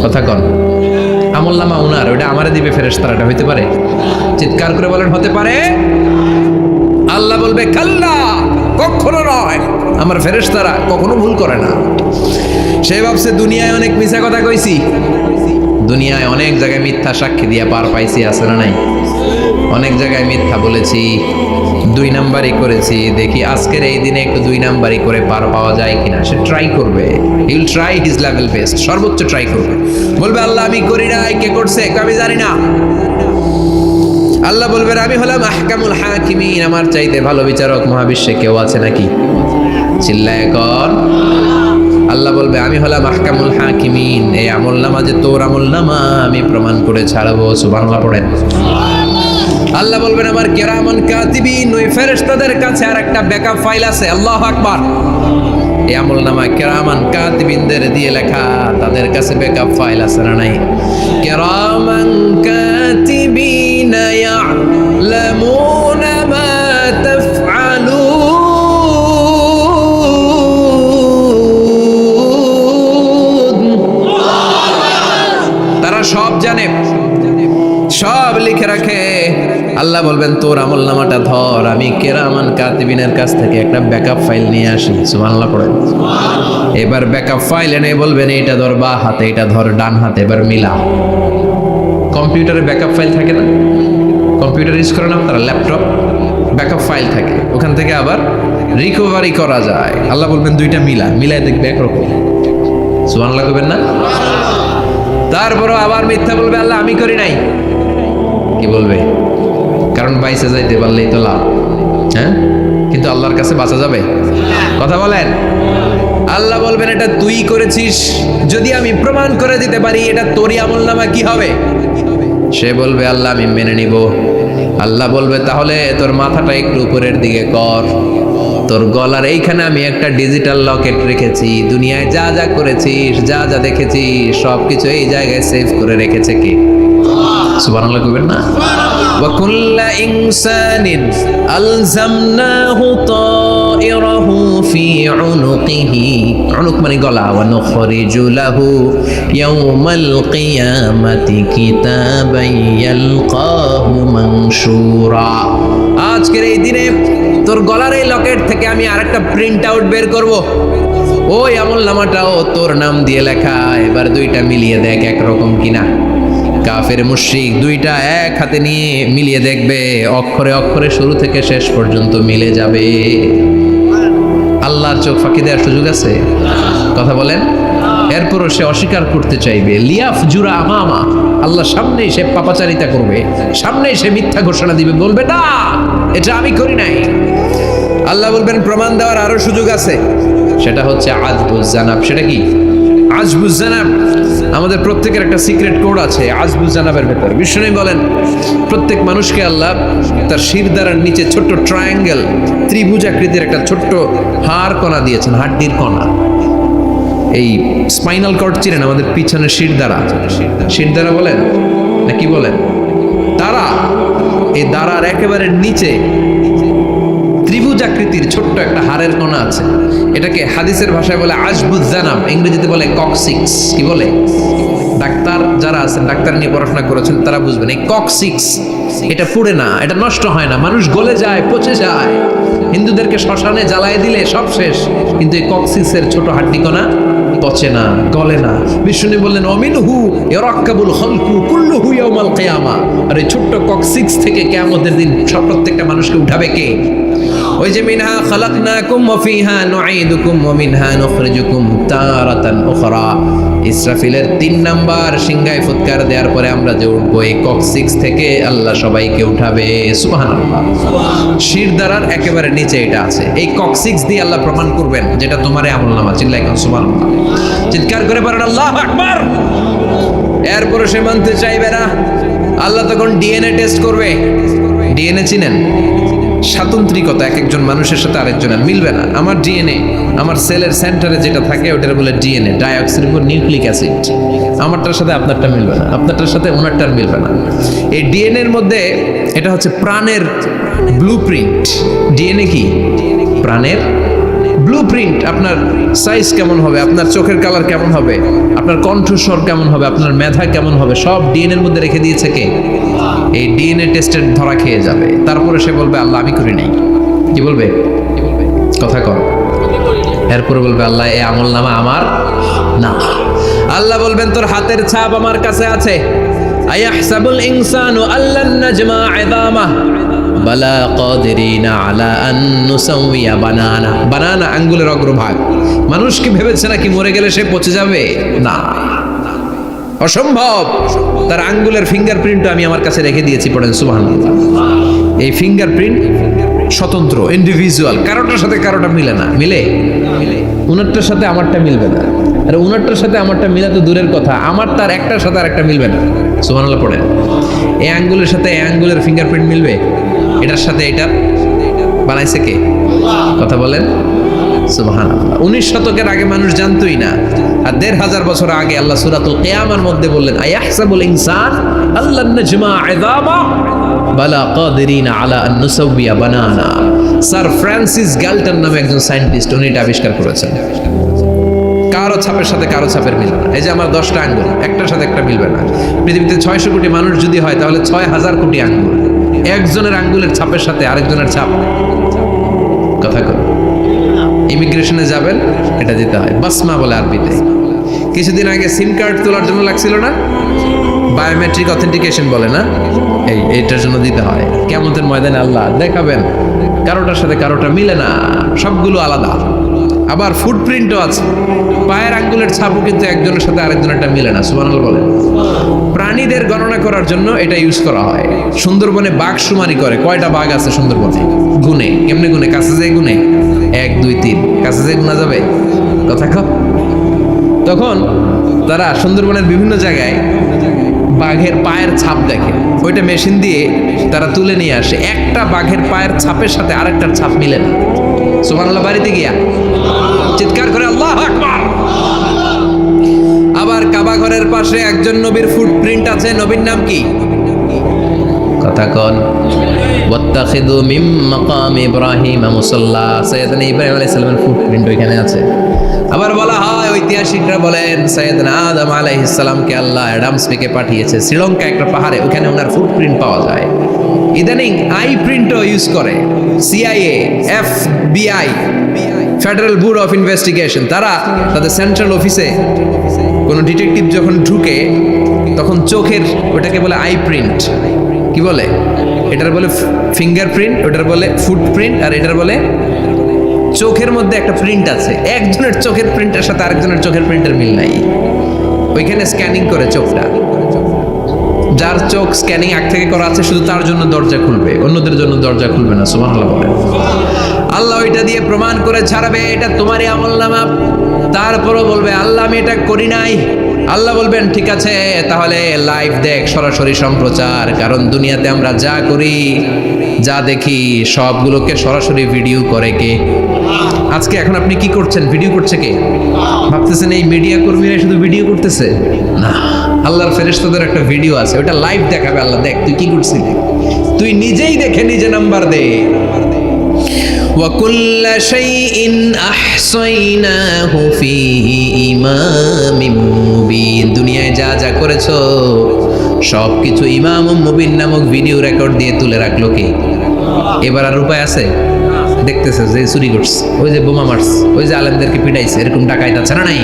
কথা কন। আমলনামা উনার, ওইটা আমারে দিবে ফেরেশতারা, এটা হইতে পারে? চিৎকার করে বলেন হতে পারে? আল্লাহ বলবে কাল্লা, কখনো নয়। আমার ফেরেশতারা কখনো ভুল করে না। সে ভাবছে দুনিয়ায় অনেক মিথ্যা কথা কইছি, দুনিয়ায় অনেক জায়গায় মিথ্যা সাক্ষী দিয়া পার পাইছি, আছে না নাই? অনেক জায়গায় মিথ্যা বলেছি, 2 নাম্বারই করেছি, দেখি আজকের এই দিনে একটু 2 নাম্বারই করে পার পাওয়া যায় কিনা। সে ট্রাই করবে, he will try his level best, সর্বোচ্চ ট্রাই করবে। বলবে আল্লাহ আমি করি নাই, কে করছে আমি জানি না। আল্লাহ বলবেন আমি হলাম আহকামুল হাকিমিন, আমার চাইতে ভালো বিচারক মহাবিশ্বে কেউ আছে নাকি? চিল্লায় কর। আল্লাহ বলবে আমি হলাম আহকামুল হাকিমিন, এই আমলনামা যে তোর আমলনামা আমি প্রমাণ করে ছাড়বো। সুবহানাল্লাহ পড়েন। আল্লাহ বলবেন আমার কিরামান কাতিবিন, ওই ফেরেশতাদের কাছে আর একটা ব্যাকআপ ফাইল আছে। আল্লাহু আকবার। এই আমলনামা কিরামান কাতিবিনদের দিয়ে লেখা, তাদের কাছে ব্যাকআপ ফাইল আছে না নাই? কিরামান কাতিবিন ইয়ালামুনা মা তাফআলুন। সব জানে, সব লিখে রাখে। আল্লাহ বলবেন তোর আমলনামাটা ধর, আমি কিরামান কাতিবিনের কাছ থেকে একটা ব্যাকআপ ফাইল নিয়ে আসি। সুবহানাল্লাহ পড়েন। এবার ব্যাকআপ ফাইল এনে বলবেন এটা ধর বাঁ হাতে, এটা ধর ডান হাতে, এবার মিলা। কম্পিউটারে ব্যাকআপ ফাইল থাকে না, কম্পিউটার ইউজ করেন আপনারা, ল্যাপটপ, ব্যাকআপ ফাইল থাকে, ওখান থেকে আবার রিকভারি করা যায়। আল্লাহ বলবেন দুইটা মিলা, মিলাই দেখবে একরকম। সুবহানাল্লাহ কইবেন না? তারপরও আবার মিথ্যা বলবে, আল্লাহ আমি করি নাই। কি বলবে? কারণ বাইসে যাইতে পারলেই তো লাভ, হ্যাঁ? কিন্তু আল্লাহর কাছে বাঁচা যাবে? কথা বলেন। আল্লাহ বলবেন এটা তুই করেছিস, যদি আমি প্রমাণ করে দিতে পারি এটা তোরই আমলনামা, কি হবে? সে বলবে আল্লাহ আমি মেনে নিব। আল্লাহ বলবে তাহলে তোর মাথাটা একটু উপরের দিকে কর, তোর গলার এইখানে আমি একটা ডিজিটাল লকেট রেখেছি, দুনিয়ায় যা যা করেছিস, যা যা দেখেছিস সব কিছু এই জায়গায় সেভ করে রেখেছে কে? সুবহানাল্লাহ কইবেন না? ওয়া কুল্লা ইনসানিন আলজামনাহু তাইরাহু ফি উনুকিহি, উনুক মানে গলা, ওয়া নুখরিজু লাহু ইয়াওমাল কিয়ামাতি কিতাবান ইয়ালকাহু মানশুরা। আজকের এই দিনে তোর গলার এই লকেট থেকে আমি আরেকটা প্রিন্ট আউট বের করব, ওই আমলনামাটাও তোর নাম দিয়ে লেখা। এবার দুইটা মিলিয়ে দেখ একরকম কিনা। কাফের মুশরিক দুইটা এক হাতে নিয়ে মিলিয়ে দেখবে, অক্ষরে অক্ষরে শুরু থেকে শেষ পর্যন্ত মিলে যাবে। আল্লাহর চোখ ফাঁকি দেওয়ার সুযোগ আছে? কথা বলেন। এরপরও সে অস্বীকার করতে চাইবে, লিয়াফ জুরা আমামা, আল্লাহ সামনেই সে পাপাচারিতা করবে, সামনেই সে মিথ্যা ঘোষণা দিবে, বলবে না এটা আমি করি নাই। আল্লাহ বলবেন প্রমাণ দেওয়ার আরো সুযোগ আছে, সেটা হচ্ছে আজবুজ জানাব। সেটা কি? আজবুজ জানাব। আমাদের প্রত্যেকের একটা সিক্রেট কোড আছে আজবুজ জানাবের ভেতর। বিষ্ণু বলেন প্রত্যেক মানুষকে আল্লাহ তার শিরদাঁড়ার নিচে ছোট্ট ট্রায়াঙ্গেল, ত্রিভুজাকৃতির একটা ছোট্ট হাড় কণা দিয়েছেন, হাড্ডির কণা। এই স্পাইনাল কর্ড চিনেন, আমাদের পিছনে শিরদাঁড়া, শিরদাঁড়া বলেন না কি বলেন? তারা, এই দাঁড়ার একেবারে নিচে ত্রিভুজাকৃতির ছোট্ট একটা হাড়ের কণা আছে। এটাকে হাদিসের ভাষায় বলে আজবুজ জানাব, ইংরেজিতে বলে ককসিক্স। কি বলে? ডাক্তার যারা আছেন, ডাক্তার নিয়ে পড়াশোনা করেছেন তারা বুঝবেন, এই ককসিক্স এটা পুড়ে না, এটা নষ্ট হয় না, মানুষ গলে যায়, পচে যায়। হিন্দুদেরকে শ্মশানে জ্বালায় দিলে সব শেষ, কিন্তু এই ককসিক্সের ছোট হাড্ডি কণা পচে না, গলে না। বিষ্ণু বললেন অমিনহু ইয়ারাক্কাবুল খালকু কুল্লুহু ইয়াউমাল কিয়ামা। আর এই ছোট্ট ককসিক্স থেকে কিয়ামতের দিন সব প্রত্যেকটা মানুষকে উঠাবে কে? ওই যে মিনহা খালাকনাকুম ওয়া ফিহা নুঈদুকুম ওয়া মিনহা নুখরিজুকুম তারাতান উখরা। ইসরাফিলের 3 নাম্বার সিংহায় ফুৎকার দেওয়ার পরে আমরা যে উঠবো, এই ককসিক্স থেকে আল্লাহ সবাইকে উঠাবে। সুবহানাল্লাহ। শিরদাঁড়ার একেবারে নিচে এটা আছে, এই ককসিক্স দিয়ে আল্লাহ প্রমাণ করবেন যেটা তোমার আমলনামা। চিল্লায় কোন সুবহানাল্লাহ, চিৎকার করে বলেন আল্লাহু আকবার। এরপরে সে মানতে চাইবে না। আল্লাহ তখন ডিএনএ টেস্ট করবে। ডিএনএ চিনেন? স্বাতন্ত্রিকতা, এক একজন মানুষের সাথে আরেকজনের মিলবে না। আমার ডিএনএ, আমার সেলের সেন্টারে যেটা থাকে ওটার বলে ডিএনএ, ডাইঅক্সিরিবো নিউক্লিক অ্যাসিড। আমারটার সাথে আপনারটা মিলবে না, আপনারটার সাথে ওনারটার মিলবে না। এই ডিএনএ এর মধ্যে এটা হচ্ছে প্রাণের ব্লুপ্রিন্ট। ডিএনএ কি? প্রাণের ব্লুপ্রিন্ট। আপনার সাইজ কেমন হবে, আপনার চোখের কালার কেমন হবে, আপনার কণ্ঠস্বর কেমন হবে, আপনার মেধা কেমন হবে, সব ডিএনএ এর মধ্যে রেখে দিয়েছে কে? এই ডিএনএ টেস্টের ধরা খেয়ে যাবে। তারপরে সে বলবে আল্লাহ আমি করি নাই। কি বলবে? কথা কর। এরপরে বলবে আল্লাহ এই আমলনামা আমার না। আল্লাহ বলবেন তোর হাতের ছাপ আমার কাছে আছে। আয়াহসাবুল ইনসানু আল্লান নাজমা ইযামা বালা কাদিরিনা আলা আন নুসাউইয়া বানানা। বানানা আঙ্গুলের অগ্রভাগ। মানুষ কি ভেবেছে নাকি মরে গেলে সে পচে যাবে? না, অসম্ভব। তার আঙ্গুলের ফিঙ্গারপ্রিন্ট আমি আমার কাছে রেখে দিয়েছি। পড়েন সুবহানাল্লাহ। এই ফিঙ্গারপ্রিন্ট স্বতন্ত্র, ইন্ডিভিজুয়াল, কারোটার সাথে কারোটা মিলে না। মিলে? উনারটার সাথে আমারটা মিলবে না। আর উনারটার সাথে আমারটা মিলা তো দূরের কথা, আমার তার একটার সাথে আরেকটা মিলবে না। সুবহানাল্লাহ পড়েন। এই আঙ্গুলের সাথে এই আঙ্গুলের ফিঙ্গারপ্রিন্ট মিলবে? এটার সাথে এটা বানাইছে কে? কথা বলেন সুবহানাল্লাহ। 19 শতকের আগে মানুষ জানতোই না। আর 1500 বছর আগে আল্লাহ সূরাতুল কিয়ামার মধ্যে বললেন আয়াহসাবুল ইনসান আল্লান নাজমা ইযামা বালা কাদিরিনা আলা আন নুসাউইয়া বানানা। স্যার ফ্রান্সিস গ্যালটন নামে একজন সায়েন্টিস্ট, উনি এটা আবিষ্কার করেছেন। কারো ছাপের সাথে কারো ছাপের মিলবে না। এই যে আমার 10টা আঙ্গুল, একটার সাথে একটা মিলবে না। পৃথিবীতে 600 কোটি মানুষ যদি হয় তাহলে 6000 কোটি আঙ্গুল, একজনের আঙ্গুলের ছাপের সাথে আরেকজনের ছাপ কথা কর। ইমিগ্রেশনে যাবেন, এটা দিতে হয়, বাসমা বলে আরবিতে। কিছুদিন আগে সিম কার্ড তোলার জন্য লাগছিল না, বায়োমেট্রিক অথেন্টিকেশন বলে না, এইটার জন্য দিতে হয়। কিয়ামতের ময়দানে আল্লাহ দেখাবেন কারোটার সাথে কারোটা মিলে না, সবগুলো আলাদা। আবার ফুটপ্রিন্টও আছে, পায়ের আঙ্গুলের ছাপও কিন্তু একজনের সাথে আরেকজনেরটা মিলে না। সুবহানাল্লাহ বলেন। প্রাণীদের গণনা করার জন্য এটা ইউজ করা হয়। সুন্দরবনে বাঘ শুমারি করে, কয়টা বাঘ আছে সুন্দরবনে গুনে, কেমনে গুনে? কাছে যেয়ে গুনে, 1 2 3, কাছে যেয়ে গুনা যাবে কথা কও। তখন তারা সুন্দরবনের বিভিন্ন জায়গায় বাঘের পায়ের ছাপ দেখে, ওইটা মেশিন দিয়ে তারা তুলে নিয়ে আসে। একটা বাঘের পায়ের ছাপের সাথে আরেকটার ছাপ মিলে না। সুবহানাল্লাহ। বাড়িতে গিয়া চিৎকার করে আল্লাহু আকবার। আবার কাবা ঘরের পাশে একজন নবীর ফুটপ্রিন্ট আছে। নবীর নাম কি? কথা কন। ওয়াত্তাখিযু মিন মাকাম ইব্রাহিম মুসাল্লা, সাইয়েদনা ইব্রাহিম আলাইহিস সালামের ফুটপ্রিন্ট ওইখানে আছে। আবার বলা হয়, ঐতিহাসিকরা বলেন সাইয়েদনা আদম আলাইহিস সালামকে আল্লাহ অ্যাডামস পেকে পাঠিয়েছে শ্রীলঙ্কা একটা পাহাড়ে, ওখানে ওনার ফুটপ্রিন্ট পাওয়া যায়। ইদানিং আই প্রিন্টও ইউজ করে CIA, FBI, federal bureau of investigation. তারা তাদের সেন্ট্রাল অফিসে কোনো ডিটেকটিভ যখন ঢুকে তখন চোখের, ওটাকে বলে আই প্রিন্ট, কি বলে? এটার বলে ফিঙ্গারপ্রিন্ট, ওটার বলে ফুটপ্রিন্ট, আর এটার বলে চোখের মধ্যে একটা প্রিন্ট আছে। একজনের চোখের প্রিন্টের সাথে আরেকজনের চোখের প্রিন্টের মিল নাই, ওইখানে স্ক্যানিং করে চোখটা। যার চোখ স্ক্যানিং আগ থেকে করা আছে শুধু তার জন্য দরজা খুলবে, অন্যদের জন্য দরজা খুলবে না। সুবহানাল্লাহ বলেন। আল্লাহ ওইটা দিয়ে প্রমাণ করে ছাড়বে এটা তোমারই আমলনামা। তারপরও বলবে আল্লাহ আমি এটা করি নাই। আল্লাহ বলবেন ঠিক আছে, তাহলে লাইভ দেখ, সরাসরি সম্প্রচার। কারণ দুনিয়াতে আমরা যা করি, যা দেখি, সবগুলোকে সরাসরি ভিডিও করে কে? আজকে এখন আপনি কি করছেন? ভিডিও করছে কে? ভাবতেছেন এই মিডিয়া কর্মীরা শুধু ভিডিও করতেছে? না, আল্লাহর ফেরেশতাদের একটা ভিডিও আছে, ওটা লাইভ দেখাবে। আল্লাহ দেখ তুই কি করছিলি, তুই নিজেই দেখে নিজে নাম্বার দে। وَكُلَّ شَيْءٍ أَحْصَيْنَاهُ فِي إِمَامٍ مُبِينٍ। দুনিয়ায় যা যা করেছো সব কিছু ইমাম মুবিন নামক ভিডিও রেকর্ড দিয়ে তুলে রাখলো কে? এবার আর উপায় আছে? দেখতেছে যে চুরি করছে, ওই যে বোমা মারছে, ওই যে আলেমদেরকে পিটাইছে, এরকম ডাকাইত আছে না নাই?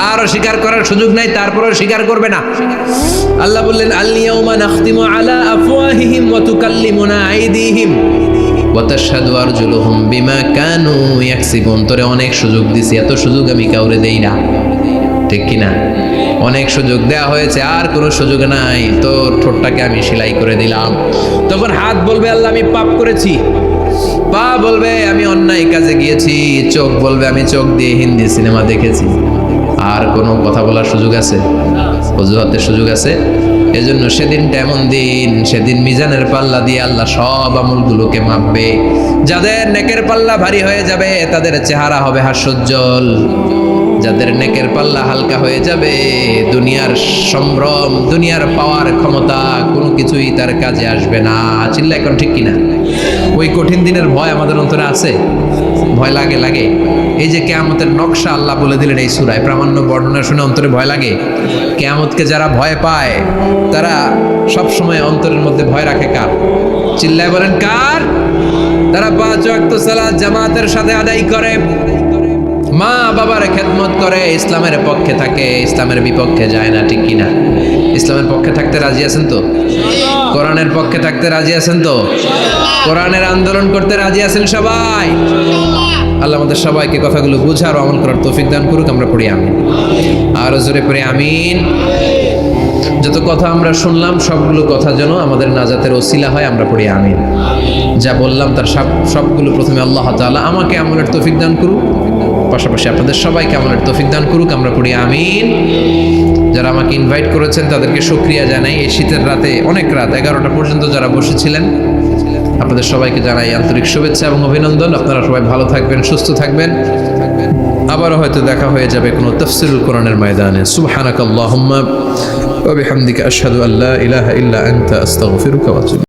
আর স্বীকার করার সুযোগ নাই, তারপরেও স্বীকার করবে না। আল্লাহ বললেন আল ইয়াউমা নাখতিমু আলা আফওয়াহিহিম ওয়া তুকাল্লিমুনা আইদিহিম ওয়া তাশহাদু আরজুলুহুম বিমা কানু ইয়াকসিবুন। তোরে অনেক সুযোগ দিছি, এত সুযোগ আমি কাউরে দেই না, ঠিক কি না? অনেক সুযোগ দেয়া হয়েছে, আর কোনো সুযোগ নাই, তোর ঠোঁটটাকে আমি সেলাই করে দিলাম। তখন হাত বলবে আল্লাহ আমি পাপ করেছি, পা বলবে আমি অন্যায় কাজে গিয়েছি, চোখ বলবে আমি চোখ দিয়ে হিন্দি সিনেমা দেখেছি। আর কোনো কথা বলার সুযোগ আছে? অজুহাতের সুযোগ আছে? এজন্য সেদিনটা এমন দিন, সেদিন মিজানের পাল্লা দিয়ে আল্লাহ সব আমলগুলোকে মাপবে। যাদের নেকের পাল্লা ভারী হয়ে যাবে তাদের চেহারা হবে হাস্যোজ্জ্বল, যাদের নেকের পাল্লা হালকা হয়ে যাবে দুনিয়ার সম্ভ্রম, দুনিয়ার পাওয়ার ক্ষমতা কোনো কিছুই তার কাজে আসবে না। চিল্লা এখন ঠিক কিনা? ওই কঠিন দিনের ভয় আমাদের অন্তরে আছে? ভয় লাগে? লাগে। এই যে কিয়ামতের নকশা আল্লাহ বলে দিলেন এই সূরায়, প্রামাণ্য বর্ণনা শুনে অন্তরে ভয় লাগে? কিয়ামতকে যারা ভয় পায় তারা সব সময় অন্তরের মধ্যে ভয় রাখে কার? চিল্লায় বলেন কার? তারা 5 ওয়াক্ত সালাত জামাতের সাথে আদায় করে, মা বাবার খেদমত করে, ইসলামের পক্ষে থাকে, ইসলামের বিপক্ষে যায় না, ঠিক কিনা? ইসলামের পক্ষে থাকতে রাজি আছেন তো? কোরআনের পক্ষে থাকতে রাজি আছেন তো? কোরআনের আন্দোলন করতে রাজি আছেন সবাই? আল্লাহ আমাদের সবাইকে কথাগুলো বুঝার ও আমল করার তৌফিক দান করুক। আমরা পড়ি আমিন। আরো জোরে পড়ি আমিন। যত কথা আমরা শুনলাম সবগুলো কথা যেন আমাদের নাজাতের ওসিলা হয়, আমরা পড়ি আমিন। যা বললাম তার সবগুলো প্রথমে আল্লাহ তাআলা আমাকে আমলের তৌফিক দান করুক, পাশাপাশি আপনাদের সবাইকে আমলের তৌফিক দান করুক, আমরা পড়ি আমিন। যারা আমাকে ইনভাইট করেছেন তাদেরকে শুকরিয়া জানাই। এই শীতের রাতে, অনেক রাত 11টা পর্যন্ত যারা বসেছিলেন, আপনাদের সবাইকে জানাই আন্তরিক শুভেচ্ছা এবং অভিনন্দন। আপনারা সবাই ভালো থাকবেন, সুস্থ থাকবেন। আবারও হয়তো দেখা হয়ে যাবে কোনো তাফসীরুল কোরআনের ময়দানে। সুবহানাকাল্লাহুম্মা ওয়া বিহামদিকা আশহাদু আল্লা ইলাহা ইল্লা আনতা আস্তাগফিরুকা ওয়া আতুবু